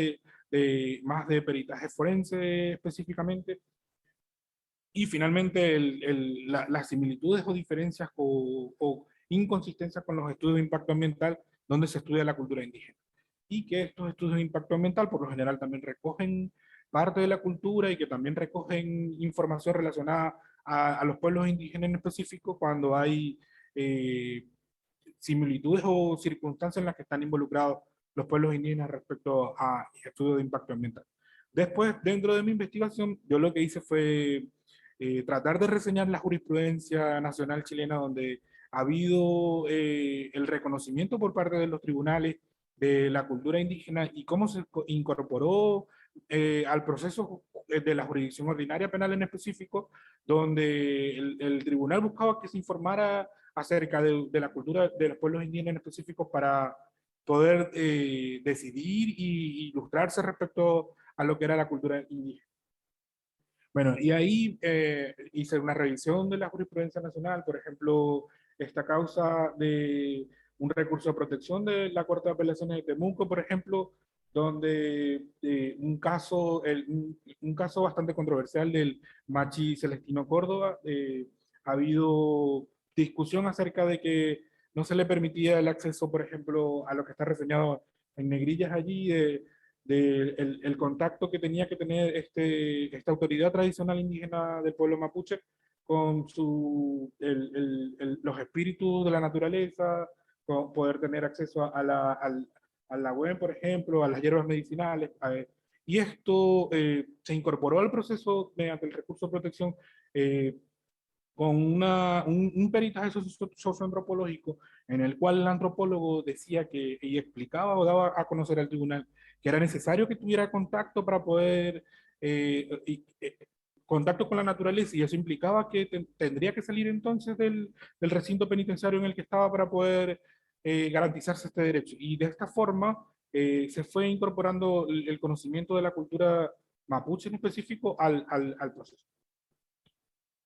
más de peritaje forense específicamente. Y finalmente las similitudes o diferencias o inconsistencias con los estudios de impacto ambiental donde se estudia la cultura indígena. Y que estos estudios de impacto ambiental por lo general también recogen parte de la cultura y que también recogen información relacionada a los pueblos indígenas en específico cuando hay similitudes o circunstancias en las que están involucrados los pueblos indígenas respecto a estudios de impacto ambiental. Después, dentro de mi investigación, yo lo que hice fue tratar de reseñar la jurisprudencia nacional chilena donde ha habido el reconocimiento por parte de los tribunales de la cultura indígena y cómo se incorporó al proceso de la jurisdicción ordinaria penal en específico, donde el tribunal buscaba que se informara acerca de la cultura de los pueblos indígenas en específico para poder decidir y ilustrarse respecto a lo que era la cultura indígena. Bueno, y ahí hice una revisión de la jurisprudencia nacional, por ejemplo, esta causa de un recurso de protección de la Corte de Apelaciones de Temuco, por ejemplo, donde un caso bastante controversial del Machi Celestino Córdoba, ha habido discusión acerca de que no se le permitía el acceso, por ejemplo, a lo que está reseñado en negrillas allí, el contacto que tenía que tener esta autoridad tradicional indígena del pueblo mapuche con los espíritus de la naturaleza, con poder tener acceso a la web, por ejemplo, a las hierbas medicinales. Y esto se incorporó al proceso mediante el recurso de protección con un peritaje socioantropológico en el cual el antropólogo decía que, y explicaba o daba a conocer al tribunal que era necesario que tuviera contacto para poder, contacto con la naturaleza, y eso implicaba que tendría que salir entonces del recinto penitenciario en el que estaba para poder garantizarse este derecho. Y de esta forma se fue incorporando el conocimiento de la cultura mapuche en específico al proceso.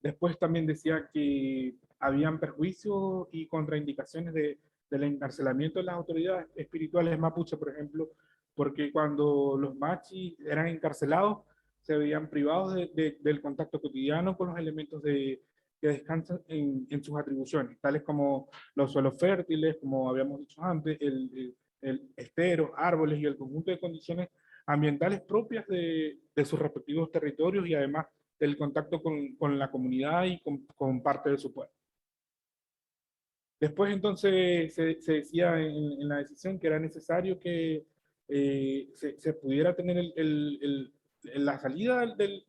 Después también decía que habían perjuicios y contraindicaciones del encarcelamiento de las autoridades espirituales mapuche, por ejemplo, porque cuando los machis eran encarcelados, se veían privados del contacto cotidiano con los elementos que descansan en sus atribuciones, tales como los suelos fértiles, como habíamos dicho antes, el estero, árboles y el conjunto de condiciones ambientales propias de sus respectivos territorios y además del contacto con la comunidad y con parte de su pueblo. Después entonces se decía en la decisión que era necesario que se pudiera tener la salida de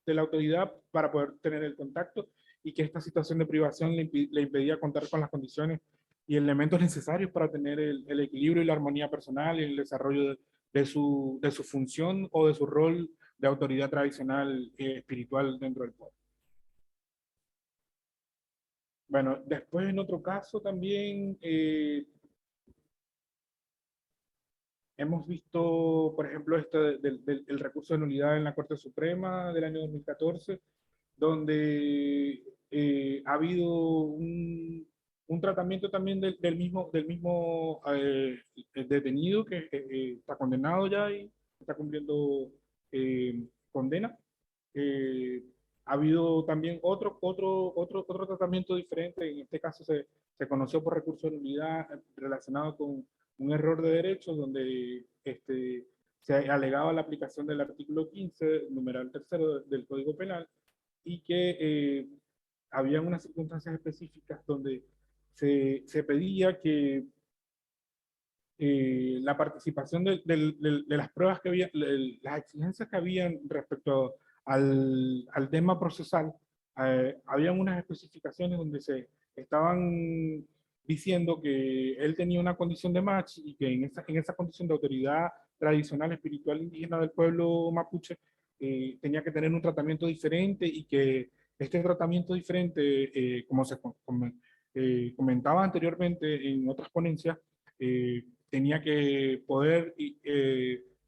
la autoridad para poder tener el contacto y que esta situación de privación le impedía contar con las condiciones y elementos necesarios para tener el equilibrio y la armonía personal y el desarrollo de su función o de su rol de autoridad tradicional espiritual dentro del pueblo. Bueno, después en otro caso también hemos visto, por ejemplo, el recurso de nulidad en la Corte Suprema del año 2014, donde ha habido un tratamiento también del mismo detenido que está condenado ya y está cumpliendo condena. Ha habido también otro tratamiento diferente. En este caso se conoció por recurso de nulidad relacionado con un error de derechos donde se alegaba la aplicación del artículo 15, numeral tercero del Código Penal, y que había unas circunstancias específicas donde se pedía que la participación de las pruebas que había, las exigencias que habían respecto al tema procesal, habían unas especificaciones donde se estaban diciendo que él tenía una condición de match y que en esa condición de autoridad tradicional espiritual indígena del pueblo mapuche tenía que tener un tratamiento diferente y que este tratamiento diferente, como se comentaba anteriormente en otras ponencias, tenía que poder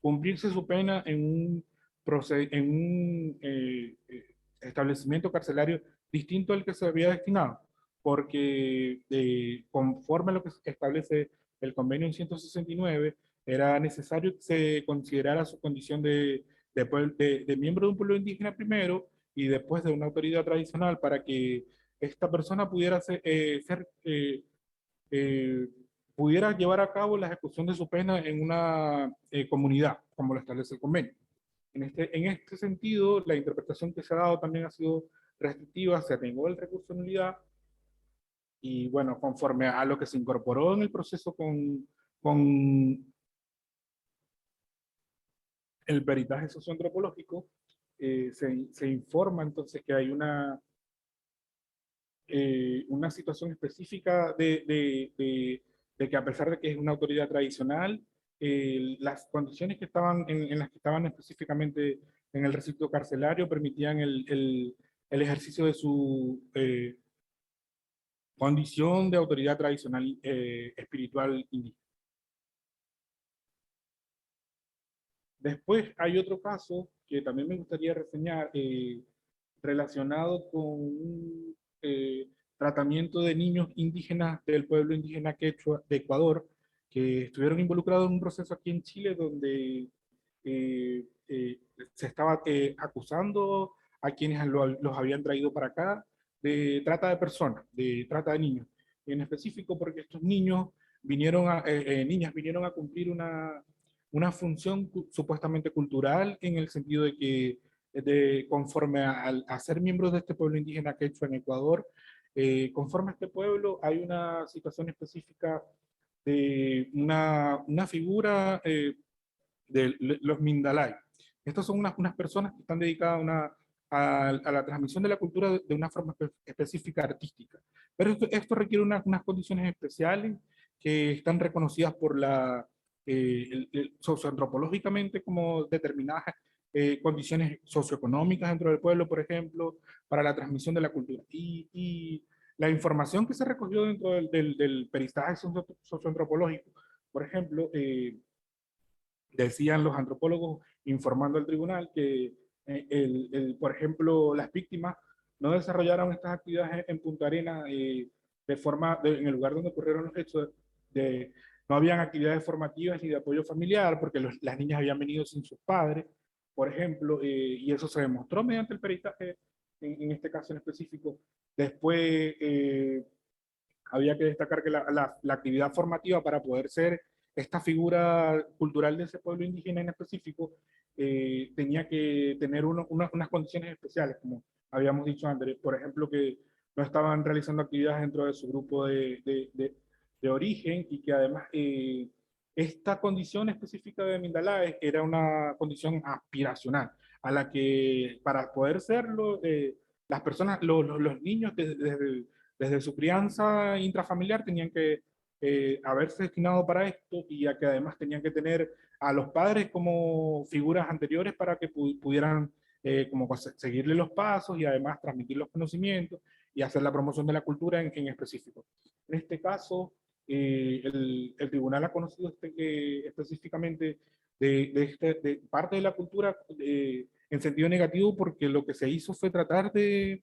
cumplirse su pena en un establecimiento carcelario distinto al que se había destinado, porque conforme a lo que establece el convenio 169, era necesario que se considerara su condición de miembro de un pueblo indígena primero y después de una autoridad tradicional para que esta persona pudiera eh, pudiera llevar a cabo la ejecución de su pena en una comunidad, como lo establece el convenio. En este sentido, la interpretación que se ha dado también ha sido restrictiva, se atenuó el recurso de nulidad y bueno, conforme a lo que se incorporó en el proceso con el peritaje socioantropológico, se informa entonces que hay una situación específica de que a pesar de que es una autoridad tradicional, las condiciones que estaban en las que estaban específicamente en el recinto carcelario permitían el ejercicio de su condición de autoridad tradicional espiritual indígena. Después hay otro caso que también me gustaría reseñar relacionado con un tratamiento de niños indígenas del pueblo indígena quechua de Ecuador que estuvieron involucrados en un proceso aquí en Chile donde se estaba acusando a quienes los habían traído para acá de trata de personas, de trata de niños. En específico porque estos niños niñas vinieron a cumplir una función supuestamente cultural en el sentido de que conforme a ser miembros de este pueblo indígena quechua en Ecuador, conforme a este pueblo hay una situación específica de una figura de los Mindalay. Estas son unas personas que están dedicadas a la transmisión de la cultura de una forma específica artística. Pero esto requiere unas condiciones especiales que están reconocidas por socioantropológicamente como determinadas condiciones socioeconómicas dentro del pueblo, por ejemplo, para la transmisión de la cultura. Y la información que se recogió dentro del peritaje socioantropológico, por ejemplo, decían los antropólogos informando al tribunal que, por ejemplo, las víctimas no desarrollaron estas actividades en Punta Arenas en el lugar donde ocurrieron los hechos, no habían actividades formativas ni de apoyo familiar porque las niñas habían venido sin sus padres, por ejemplo, y eso se demostró mediante el peritaje en este caso en específico. Después, había que destacar que la actividad formativa para poder ser esta figura cultural de ese pueblo indígena en específico tenía que tener unas condiciones especiales, como habíamos dicho antes, por ejemplo, que no estaban realizando actividades dentro de su grupo de origen y que además esta condición específica de Mindalaes era una condición aspiracional, a la que para poder serlo, las personas, los niños desde su crianza intrafamiliar tenían que haberse destinado para esto y a que además tenían que tener a los padres como figuras anteriores para que pudieran como seguirle los pasos y además transmitir los conocimientos y hacer la promoción de la cultura en específico. En este caso, el tribunal ha conocido específicamente de parte de la cultura en sentido negativo porque lo que se hizo fue tratar de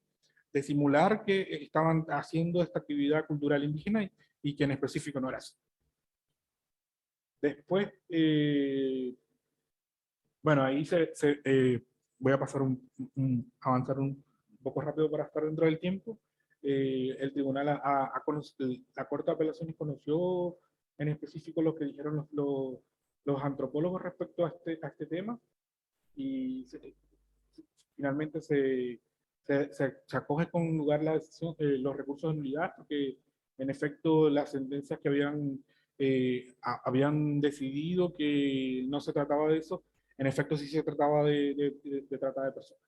simular que estaban haciendo esta actividad cultural indígena y que en específico no era así. Después, bueno, ahí voy a pasar avanzar un poco rápido para estar dentro del tiempo. El tribunal, la Corte de Apelaciones conoció en específico lo que dijeron los antropólogos respecto a este tema y finalmente se acoge con lugar la decisión, los recursos de nulidad, porque en efecto las sentencias que habían decidido que no se trataba de eso, en efecto sí se trataba de trata de personas.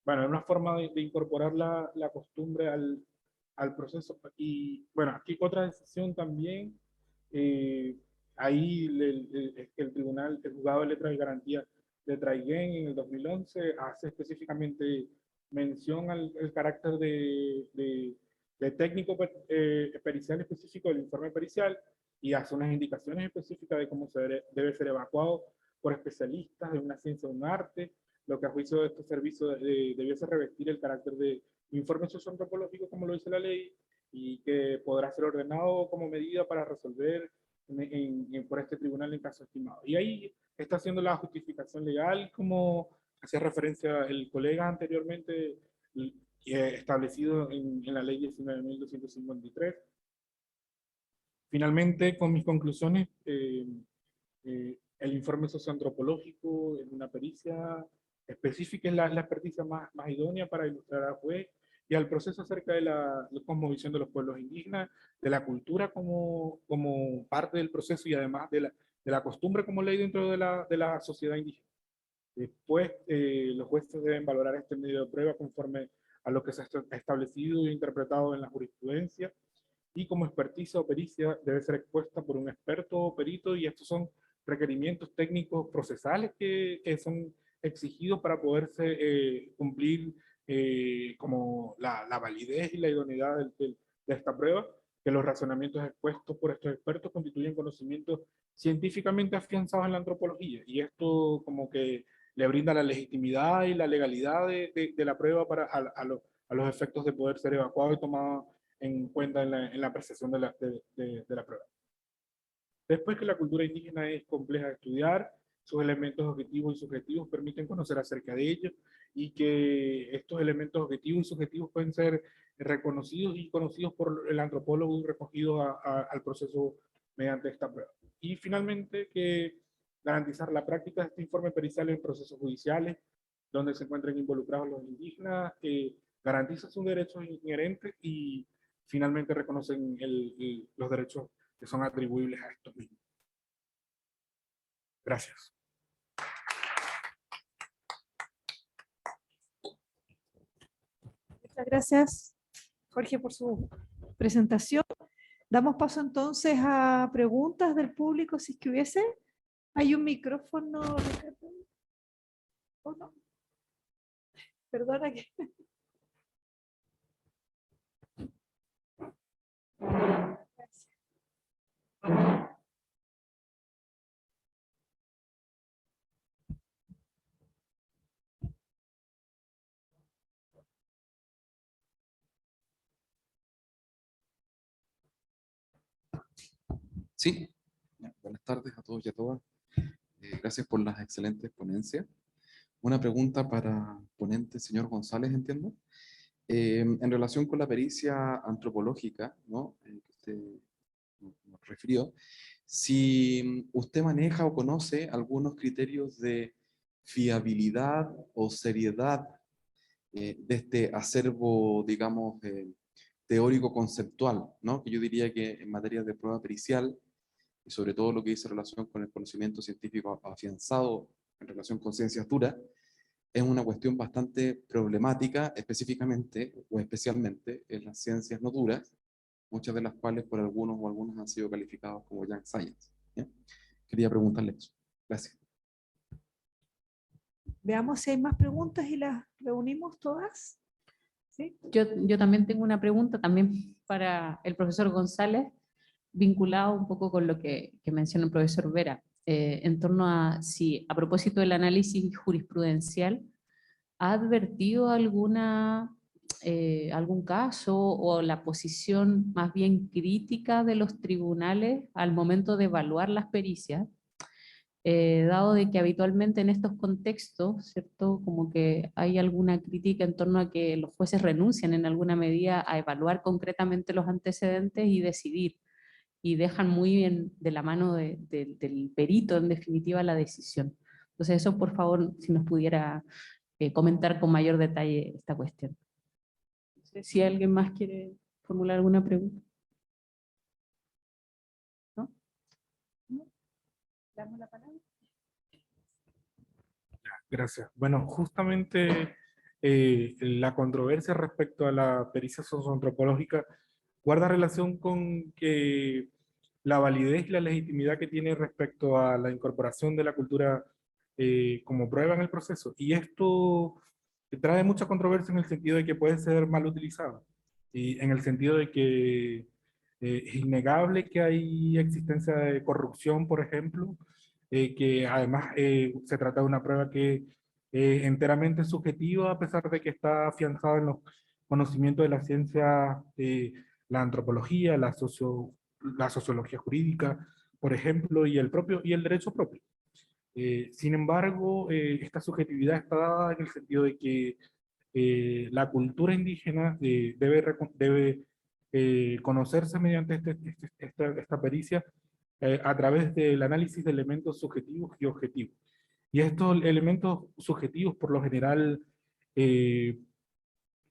Bueno, es una forma de incorporar la costumbre al proceso. Y bueno, aquí otra decisión también, ahí el tribunal, el juzgado de letras y garantías de Traiguén en el 2011 hace específicamente mención al carácter de técnico pericial específico del informe pericial y hace unas indicaciones específicas de cómo debe ser evacuado por especialistas de una ciencia o un arte lo que a juicio de este servicio debiese revestir el carácter de informe socioantropológico como lo dice la ley, y que podrá ser ordenado como medida para resolver por este tribunal en caso estimado. Y ahí está haciendo la justificación legal, como hacía referencia el colega anteriormente, establecido en la ley 19.253. Finalmente, con mis conclusiones, el informe socioantropológico es una pericia específica, es la experticia más idónea para ilustrar al juez y al proceso acerca de la cosmovisión de los pueblos indígenas, de la cultura como parte del proceso y además de la costumbre como ley dentro de la sociedad indígena. Después, los jueces deben valorar este medio de prueba conforme a lo que se ha establecido e interpretado en la jurisprudencia, y como experticia o pericia debe ser expuesta por un experto o perito, y estos son requerimientos técnicos procesales que son exigidos para poderse cumplir como la validez y la idoneidad de esta prueba, que los razonamientos expuestos por estos expertos constituyen conocimientos científicamente afianzados en la antropología, y esto como que le brinda la legitimidad y la legalidad de la prueba a los efectos de poder ser evacuado y tomado en cuenta en la apreciación de la prueba. Después, que la cultura indígena es compleja de estudiar, sus elementos objetivos y subjetivos permiten conocer acerca de ellos, y que estos elementos objetivos y subjetivos pueden ser reconocidos y conocidos por el antropólogo y recogidos al proceso mediante esta prueba. Y finalmente, que garantizar la práctica de este informe pericial en procesos judiciales donde se encuentren involucrados los indígenas, garantiza sus derechos inherentes y finalmente reconocen los derechos que son atribuibles a estos mismos. Gracias. Muchas gracias, Jorge, por su presentación. Damos paso entonces a preguntas del público, si es que hubiese. ¿Hay un micrófono, Ricardo? ¿O no? Perdona que... Gracias. Sí, buenas tardes a todos y a todas. Gracias por las excelentes ponencias. Una pregunta para ponente, señor González, entiendo. En relación con la pericia antropológica, ¿no? Que usted nos refirió, si usted maneja o conoce algunos criterios de fiabilidad o seriedad de este acervo, digamos, teórico-conceptual, ¿no? Que yo diría que en materia de prueba pericial, y sobre todo lo que dice relación con el conocimiento científico afianzado en relación con ciencias duras, es una cuestión bastante problemática, específicamente o especialmente en las ciencias no duras, muchas de las cuales por algunos o algunas han sido calificados como junk science. ¿Ya? Quería preguntarle eso. Gracias. Veamos si hay más preguntas y las reunimos todas. ¿Sí? Yo también tengo una pregunta también para el profesor González, vinculado un poco con lo que menciona el profesor Vera, en torno a si, a propósito del análisis jurisprudencial, ¿ha advertido algún caso o la posición más bien crítica de los tribunales al momento de evaluar las pericias? Dado de que habitualmente en estos contextos, ¿cierto? Como que hay alguna crítica en torno a que los jueces renuncian en alguna medida a evaluar concretamente los antecedentes y decidir, y dejan muy bien de la mano del perito, en definitiva, la decisión. Entonces eso, por favor, si nos pudiera comentar con mayor detalle esta cuestión. No sé si alguien más quiere formular alguna pregunta. ¿No? ¿No? ¿Damos la palabra? Gracias. Bueno, justamente la controversia respecto a la pericia socioantropológica guarda relación con que la validez y la legitimidad que tiene respecto a la incorporación de la cultura como prueba en el proceso. Y esto trae mucha controversia en el sentido de que puede ser mal utilizado. Y en el sentido de que es innegable que hay existencia de corrupción, por ejemplo, que además se trata de una prueba que enteramente subjetiva, a pesar de que está afianzada en los conocimientos de la ciencia, la antropología, la sociología jurídica, por ejemplo, y el derecho propio. Sin embargo, esta subjetividad está dada en el sentido de que la cultura indígena debe conocerse mediante esta pericia a través del análisis de elementos subjetivos y objetivos. Y estos elementos subjetivos, por lo general,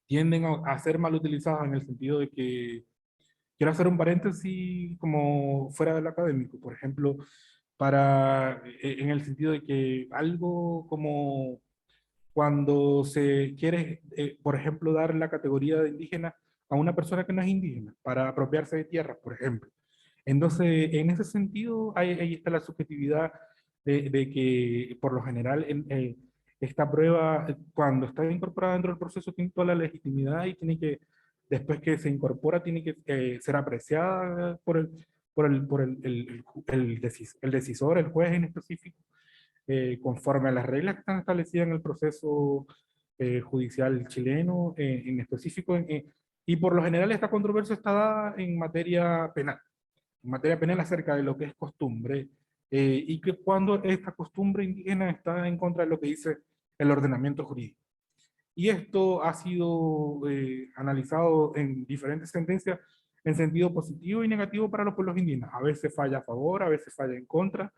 tienden a ser mal utilizados en el sentido de que, quiero hacer un paréntesis como fuera del académico, por ejemplo, en el sentido de que algo como cuando se quiere, por ejemplo, dar la categoría de indígena a una persona que no es indígena, para apropiarse de tierras, por ejemplo. Entonces, en ese sentido, ahí está la subjetividad de que, por lo general, esta prueba, cuando está incorporada dentro del proceso, tiene toda la legitimidad y tiene que, después que se incorpora, tiene que ser apreciada el decisor, el juez en específico, conforme a las reglas que están establecidas en el proceso judicial chileno, en específico, y por lo general esta controversia está dada en materia penal acerca de lo que es costumbre, y que cuando esta costumbre indígena está en contra de lo que dice el ordenamiento jurídico. Y esto ha sido analizado en diferentes sentencias en sentido positivo y negativo para los pueblos indígenas. A veces falla a favor, a veces falla en contra.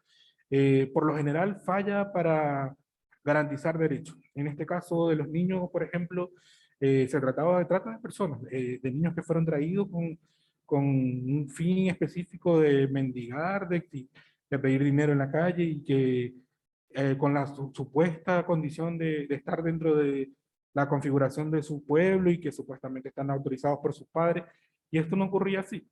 Por lo general falla para garantizar derechos. En este caso de los niños, por ejemplo, se trataba de trata de personas, de niños que fueron traídos con un fin específico de mendigar, de pedir dinero en la calle y que con la supuesta condición de estar dentro de la configuración de su pueblo y que supuestamente están autorizados por sus padres, y esto no ocurría así.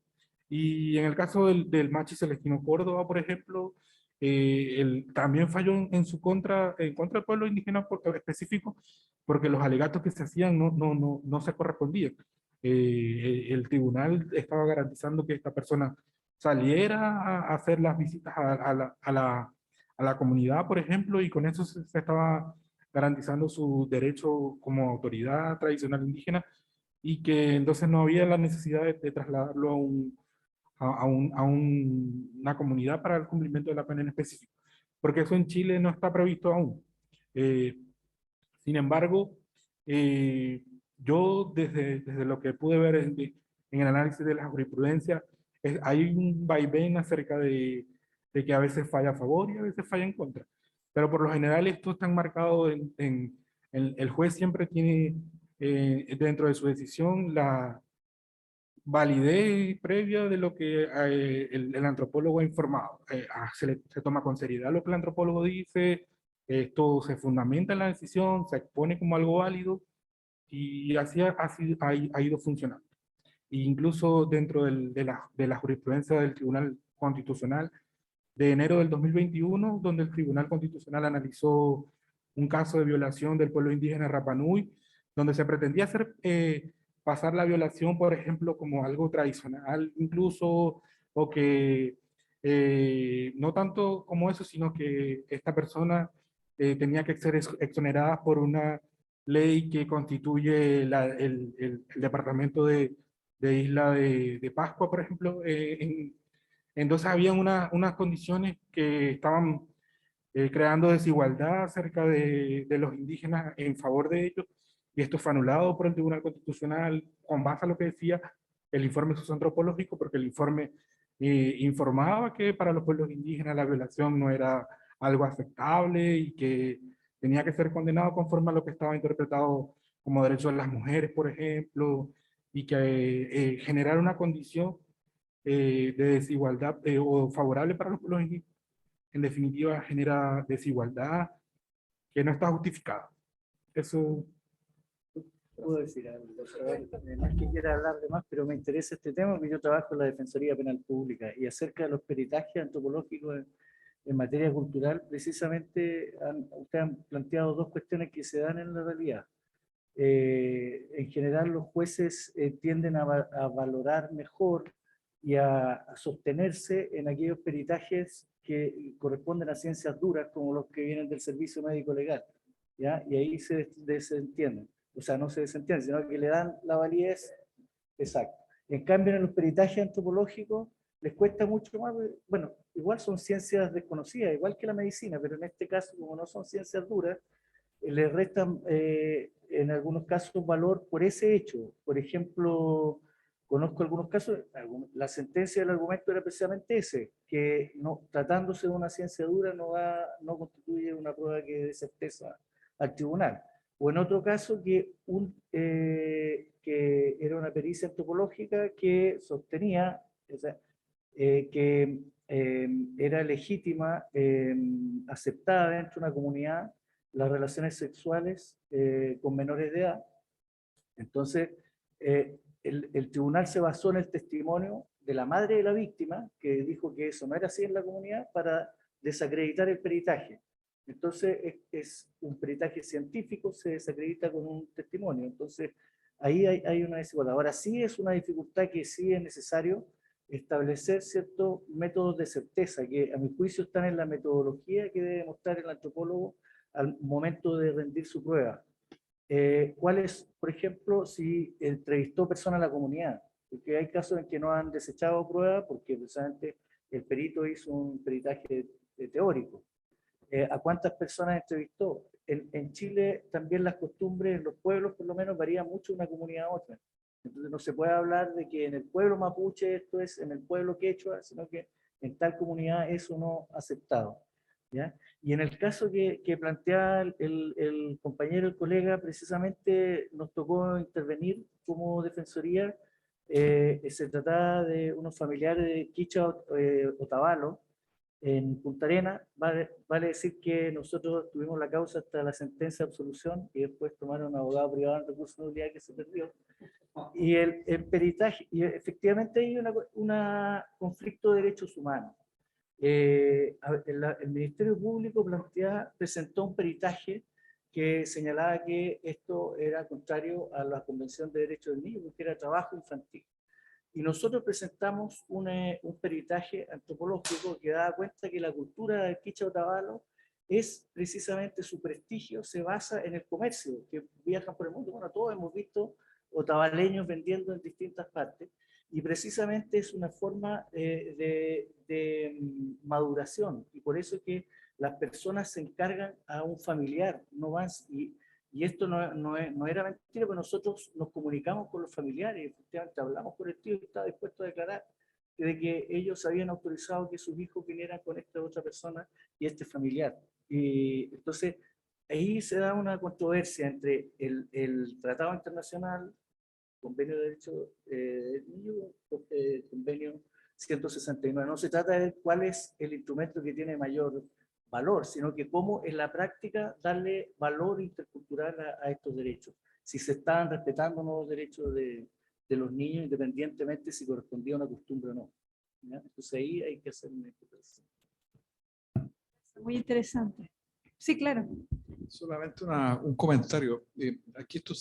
Y en el caso del Machi Celestino Córdoba, por ejemplo, él también falló en contra del pueblo indígena específico, porque los alegatos que se hacían no se correspondían. El tribunal estaba garantizando que esta persona saliera a hacer las visitas a la comunidad, por ejemplo, y con eso se estaba garantizando su derecho como autoridad tradicional indígena, y que entonces no había la necesidad de trasladarlo una comunidad para el cumplimiento de la pena en específico, porque eso en Chile no está previsto aún. Eh, Sin embargo, yo desde lo que pude ver en el análisis de la jurisprudencia, hay un vaivén acerca de que a veces falla a favor y a veces falla en contra. Pero por lo general esto está enmarcado el juez siempre tiene dentro de su decisión la validez previa de lo que el antropólogo ha informado. Se toma con seriedad lo que el antropólogo dice, esto se fundamenta en la decisión, se expone como algo válido, y así ha ido funcionando. E incluso dentro de la jurisprudencia del Tribunal Constitucional de enero del 2021, donde el Tribunal Constitucional analizó un caso de violación del pueblo indígena Rapa Nui, donde se pretendía pasar la violación, por ejemplo, como algo tradicional incluso, o que no tanto como eso, sino que esta persona tenía que ser exonerada por una ley que constituye el departamento de Isla de Pascua, por ejemplo. Entonces había unas condiciones que estaban creando desigualdad acerca de los indígenas en favor de ellos, y esto fue anulado por el Tribunal Constitucional con base a lo que decía el informe socioantropológico, porque el informe informaba que para los pueblos indígenas la violación no era algo aceptable y que tenía que ser condenado conforme a lo que estaba interpretado como derecho de las mujeres, por ejemplo, y que generar una condición de desigualdad o favorable para los pueblos indígenas, en definitiva genera desigualdad que no está justificada. Eso Puedo decir algo, por favor. No es que quiera hablar de más, pero me interesa este tema porque yo trabajo en la Defensoría Penal Pública, y acerca de los peritajes antropológicos en materia cultural, precisamente ustedes han planteado dos cuestiones que se dan en la realidad. En general los jueces tienden a valorar mejor y a sostenerse en aquellos peritajes que corresponden a ciencias duras, como los que vienen del servicio médico legal. ¿ya? Y ahí se desentienden. O sea, no se desentienden, sino que le dan la validez exacta. En cambio, en los peritajes antropológicos les cuesta mucho más, bueno, igual son ciencias desconocidas, igual que la medicina, pero en este caso, como no son ciencias duras, le restan en algunos casos valor por ese hecho. Por ejemplo, conozco algunos casos, la sentencia del argumento era precisamente ese, que no, tratándose de una ciencia dura no constituye una prueba que dé certeza al tribunal. O en otro caso, que era una pericia antropológica que sostenía, o sea, que era legítima, aceptada dentro de una comunidad, las relaciones sexuales con menores de edad. Entonces, el tribunal se basó en el testimonio de la madre de la víctima, que dijo que eso no era así en la comunidad, para desacreditar el peritaje. Entonces, es un peritaje científico, se desacredita con un testimonio. Entonces, ahí hay una desigualdad. Ahora sí es una dificultad que sí es necesario establecer ciertos métodos de certeza, que a mi juicio están en la metodología que debe mostrar el antropólogo al momento de rendir su prueba. ¿Cuál es, por ejemplo, si entrevistó personas a la comunidad? Porque hay casos en que no han desechado prueba porque precisamente el perito hizo un peritaje teórico. ¿A cuántas personas entrevistó? En Chile también las costumbres en los pueblos por lo menos varían mucho de una comunidad a otra. Entonces no se puede hablar de que en el pueblo mapuche esto es, en el pueblo quechua, sino que en tal comunidad eso no aceptado. ¿Ya? Y en el caso que plantea el compañero, el colega, precisamente nos tocó intervenir como defensoría. Se trataba de unos familiares de Quicha Otavalo, en Punta Arenas. Vale decir que nosotros tuvimos la causa hasta la sentencia de absolución y después tomaron un abogado privado en recurso de nulidad que se perdió. Y el peritaje, y efectivamente hay un conflicto de derechos humanos. El Ministerio Público presentó un peritaje que señalaba que esto era contrario a la Convención de Derechos del Niño, porque era trabajo infantil. Y nosotros presentamos un peritaje antropológico que da cuenta que la cultura del Quicha Otavalo es precisamente su prestigio, se basa en el comercio, que viajan por el mundo. Bueno, todos hemos visto otavaleños vendiendo en distintas partes, y precisamente es una forma de maduración, y por eso es que las personas se encargan a un familiar, no van, y esto no era mentira, pero nosotros nos comunicamos con los familiares, efectivamente hablamos con el tío que estaba dispuesto a declarar de que ellos habían autorizado que sus hijos vinieran con esta otra persona y este familiar. Y entonces ahí se da una controversia entre el Tratado Internacional, Convenio de Derecho del Niño, Convenio 169. No se trata de cuál es el instrumento que tiene mayor valor, sino que cómo en la práctica darle valor intercultural a estos derechos. Si se están respetando los derechos de los niños, independientemente si correspondía a una costumbre o no. ¿Ya? Entonces ahí hay que hacer una interpretación. Muy interesante. Sí, claro. Solamente un comentario. Aquí esto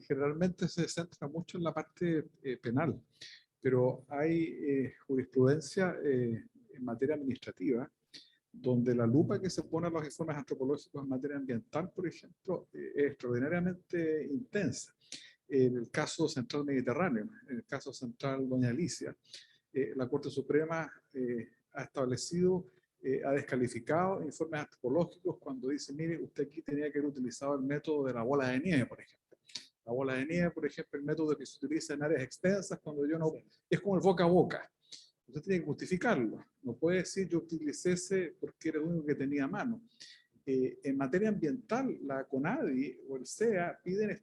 generalmente se centra mucho en la parte penal, pero hay jurisprudencia en materia administrativa, donde la lupa que se pone a los informes antropológicos en materia ambiental, por ejemplo, es extraordinariamente intensa. En el caso central mediterráneo, en el caso central Doña Alicia, la Corte Suprema ha establecido, ha descalificado informes antropológicos cuando dice, mire, usted aquí tenía que haber utilizado el método de la bola de nieve, por ejemplo. La bola de nieve, por ejemplo, el método que se utiliza en áreas extensas, cuando yo no... Es como el boca a boca. Usted tiene que justificarlo. No puede decir yo utilicé ese porque era el único que tenía a mano. En materia ambiental, la CONADI o el CEA piden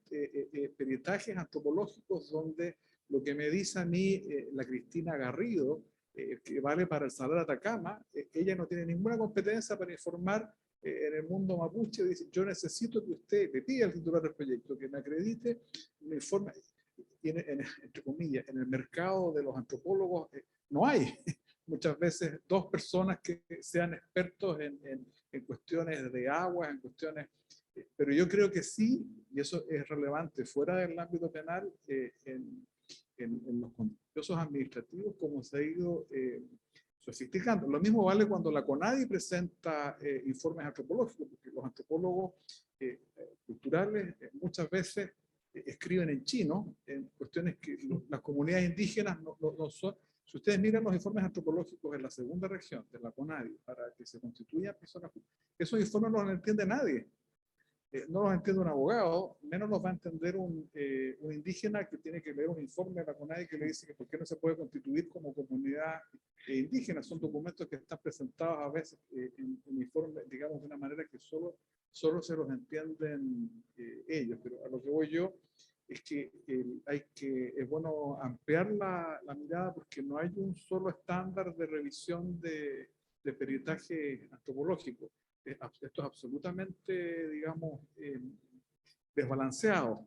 peritajes antropológicos donde lo que me dice a mí la Cristina Garrido, que vale para el Salar Atacama, ella no tiene ninguna competencia para informar en el mundo mapuche. Dice, yo necesito que usted le pida al titular del proyecto que me acredite, me informe, entre comillas, en el mercado de los antropólogos no hay muchas veces dos personas que sean expertos en cuestiones de agua, en cuestiones, pero yo creo que sí, y eso es relevante fuera del ámbito penal, en los contenciosos administrativos, como se ha ido sofisticando. Lo mismo vale cuando la CONADI presenta informes antropológicos, porque los antropólogos culturales muchas veces escriben en chino, en cuestiones que las comunidades indígenas no son. Si ustedes miran los informes antropológicos en la segunda región de la CONADI para que se constituyan personas, esos informes no los entiende nadie. No los entiende un abogado, menos los va a entender un indígena que tiene que leer un informe de la CONADI que le dice que por qué no se puede constituir como comunidad indígena. Son documentos que están presentados a veces en informes, digamos, de una manera que solo se los entienden ellos. Pero a lo que voy yo es que es bueno ampliar la mirada, porque no hay un solo estándar de revisión de peritaje antropológico. Esto es absolutamente, digamos, desbalanceado,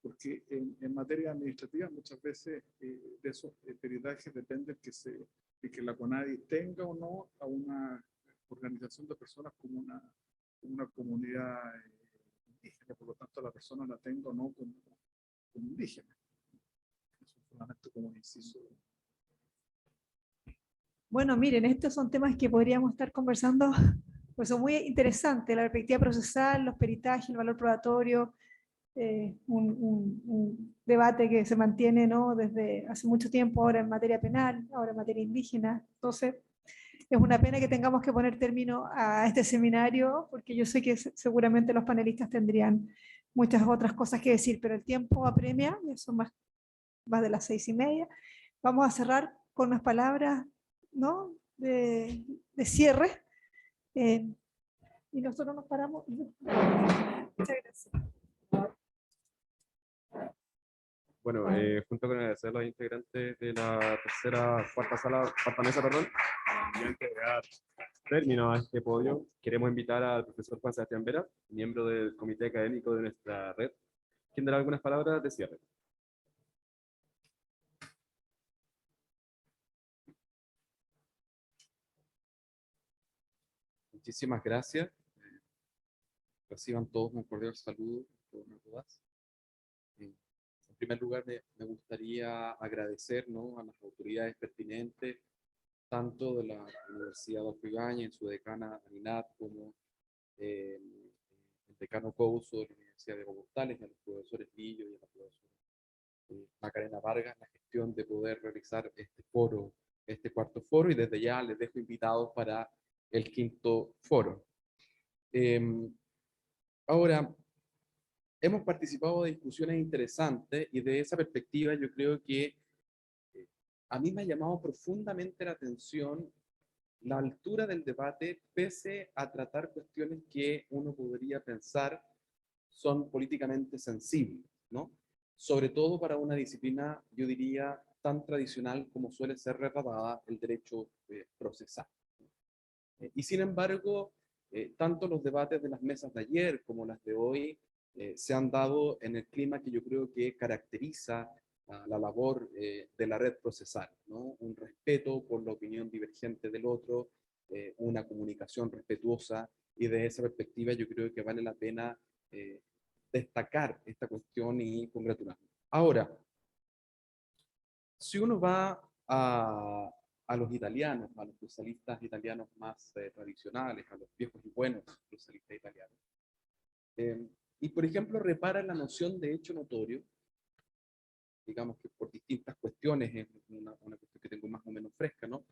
porque en materia administrativa muchas veces de esos peritajes depende de que la CONADI tenga o no a una organización de personas como una comunidad indígena, por lo tanto la persona la tenga o no como indígena. Eso es solamente como un inciso. Bueno, miren, estos son temas que podríamos estar conversando, pues son muy interesantes, la perspectiva procesal, los peritajes, el valor probatorio, un debate que se mantiene, ¿no?, desde hace mucho tiempo, ahora en materia penal, ahora en materia indígena. Entonces, es una pena que tengamos que poner término a este seminario, porque yo sé que seguramente los panelistas tendrían muchas otras cosas que decir, pero el tiempo apremia, ya son más de las 6:30. Vamos a cerrar con unas palabras, ¿no?, de cierre. Y nosotros nos paramos. Muchas gracias. Bueno, junto con agradecer a los integrantes de la cuarta mesa, perdón, y antes de dar término a este podio, queremos invitar al profesor Juan Sebastián Vera, miembro del comité académico de nuestra red, quien dará algunas palabras de cierre. Muchísimas gracias. Reciban todos un cordial saludo. En primer lugar, me gustaría agradecer, ¿no?, a las autoridades pertinentes, tanto de la Universidad Adolfo Ibáñez, en su decana Aninat, como el decano Couso de la Universidad de Bogotá, y a los profesores Lillo y a la profesora Macarena Vargas, la gestión de poder realizar este foro, este cuarto foro, y desde ya les dejo invitados para el quinto foro. Ahora, hemos participado de discusiones interesantes, y de esa perspectiva yo creo que a mí me ha llamado profundamente la atención la altura del debate, pese a tratar cuestiones que uno podría pensar son políticamente sensibles, ¿no? Sobre todo para una disciplina, yo diría, tan tradicional como suele ser retratada el derecho procesal. Y sin embargo, tanto los debates de las mesas de ayer como las de hoy se han dado en el clima que yo creo que caracteriza la labor de la red procesal, ¿no? Un respeto por la opinión divergente del otro, una comunicación respetuosa, y de esa perspectiva yo creo que vale la pena destacar esta cuestión y congratularnos. Ahora, si uno va a los italianos, a los procesalistas italianos más tradicionales, a los viejos y buenos procesalistas italianos, y por ejemplo repara en la noción de hecho notorio, digamos que por distintas cuestiones, es una cuestión que tengo más o menos fresca, ¿no?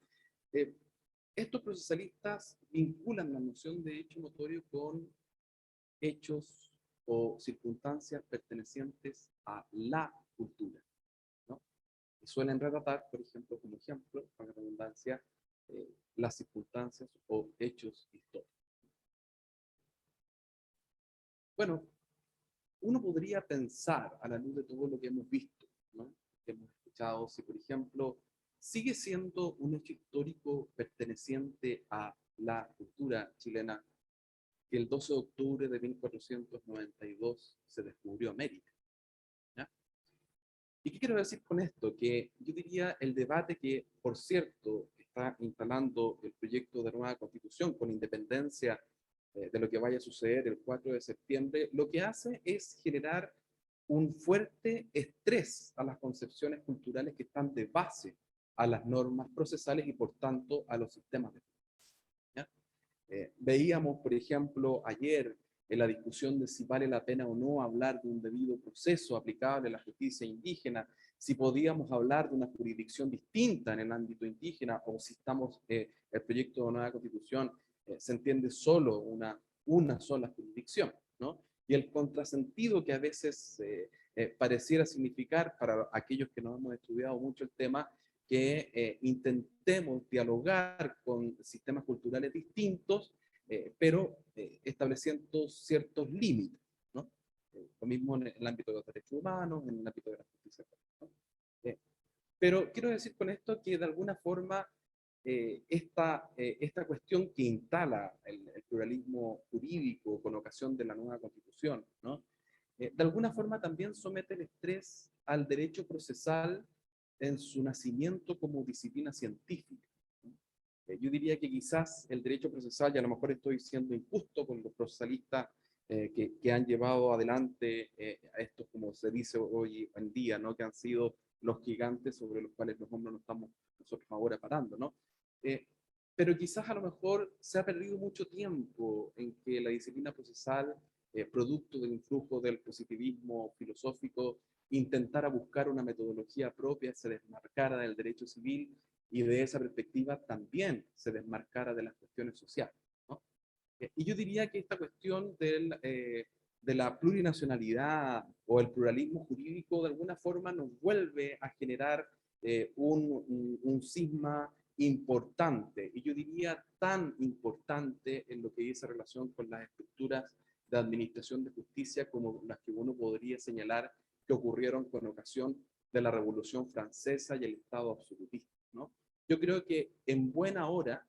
Estos procesalistas vinculan la noción de hecho notorio con hechos o circunstancias pertenecientes a la cultura, ¿no? Y suelen retratar, por ejemplo, como ejemplo, con la redundancia, las circunstancias o hechos históricos. Bueno, uno podría pensar, a la luz de todo lo que hemos visto, ¿no?, que hemos escuchado, si por ejemplo sigue siendo un hecho histórico perteneciente a la cultura chilena que el 12 de octubre de 1492 se descubrió América, ¿ya? ¿Y qué quiero decir con esto? Que yo diría el debate que, por cierto, está instalando el proyecto de nueva constitución con independencia de lo que vaya a suceder el 4 de septiembre, lo que hace es generar un fuerte estrés a las concepciones culturales que están de base a las normas procesales y por tanto a los sistemas de justicia, ¿ya? Veíamos, por ejemplo, ayer en la discusión de si vale la pena o no hablar de un debido proceso aplicable a la justicia indígena, si podíamos hablar de una jurisdicción distinta en el ámbito indígena, o si el proyecto de nueva constitución se entiende solo una sola jurisdicción, ¿no? Y el contrasentido que a veces pareciera significar para aquellos que no hemos estudiado mucho el tema, que intentemos dialogar con sistemas culturales distintos, pero estableciendo ciertos límites, ¿no? Lo mismo en el ámbito de los derechos humanos, en el ámbito de la justicia, ¿no? Pero quiero decir con esto que de alguna forma esta cuestión que instala el pluralismo jurídico con ocasión de la nueva constitución, ¿no? De alguna forma también somete el estrés al derecho procesal en su nacimiento como disciplina científica, ¿no? Yo diría que quizás el derecho procesal, y a lo mejor estoy siendo injusto con los procesalistas que han llevado adelante a estos, como se dice hoy en día, ¿no? Que han sido los gigantes sobre los cuales los hombres nos estamos nosotros ahora parando, ¿no? Pero quizás a lo mejor se ha perdido mucho tiempo en que la disciplina procesal, producto del influjo del positivismo filosófico, intentara buscar una metodología propia, se desmarcara del derecho civil y de esa perspectiva también se desmarcara de las cuestiones sociales, ¿no? Y yo diría que esta cuestión de la plurinacionalidad o el pluralismo jurídico de alguna forma nos vuelve a generar un cisma importante, y yo diría tan importante en lo que dice relación con las estructuras de administración de justicia como las que uno podría señalar que ocurrieron con ocasión de la Revolución Francesa y el Estado absolutista, ¿no? Yo creo que en buena hora,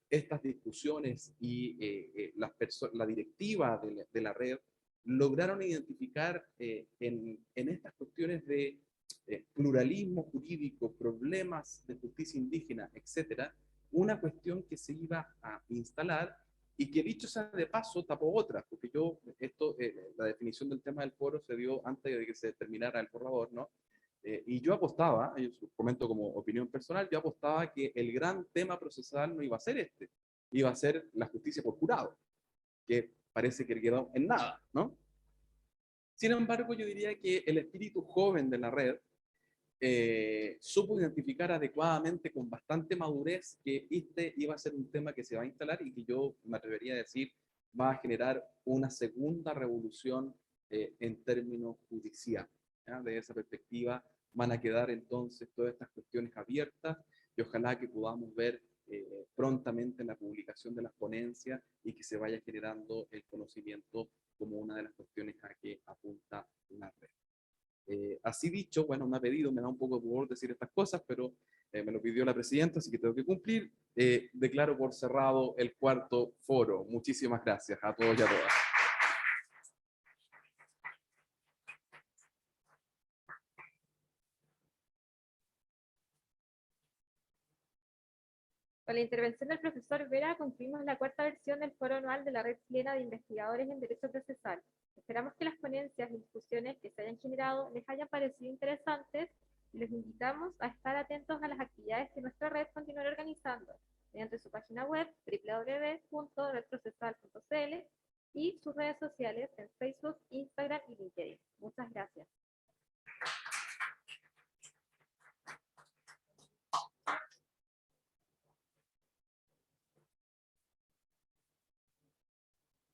estas discusiones y la directiva de la red lograron identificar en estas cuestiones de pluralismo jurídico, problemas de justicia indígena, etcétera, una cuestión que se iba a instalar y que, dicho sea de paso, tapó otra, porque la definición del tema del foro se dio antes de que se terminara el borrador, ¿no? Y yo apostaba, yo comento como opinión personal, yo apostaba que el gran tema procesal no iba a ser iba a ser la justicia por jurado, que parece que quedó en nada, ¿no? Sin embargo, yo diría que el espíritu joven de la red supo identificar adecuadamente, con bastante madurez, que este iba a ser un tema que se va a instalar y que yo me atrevería a decir va a generar una segunda revolución en términos judiciales, ¿ya? De esa perspectiva van a quedar entonces todas estas cuestiones abiertas y ojalá que podamos ver prontamente la publicación de las ponencias y que se vaya generando el conocimiento como una de las cuestiones a que apunta la red. Así dicho, bueno, me ha pedido, me da un poco de pudor decir estas cosas, pero me lo pidió la presidenta, así que tengo que cumplir. Declaro por cerrado el cuarto foro. Muchísimas gracias a todos y a todas. Con la intervención del profesor Vera concluimos la cuarta versión del Foro Anual de la Red Chilena de Investigadores en Derecho Procesal. Esperamos que las ponencias y discusiones que se hayan generado les hayan parecido interesantes y les invitamos a estar atentos a las actividades que nuestra red continuará organizando mediante su página web www.redprocesal.cl y sus redes sociales en Facebook, Instagram,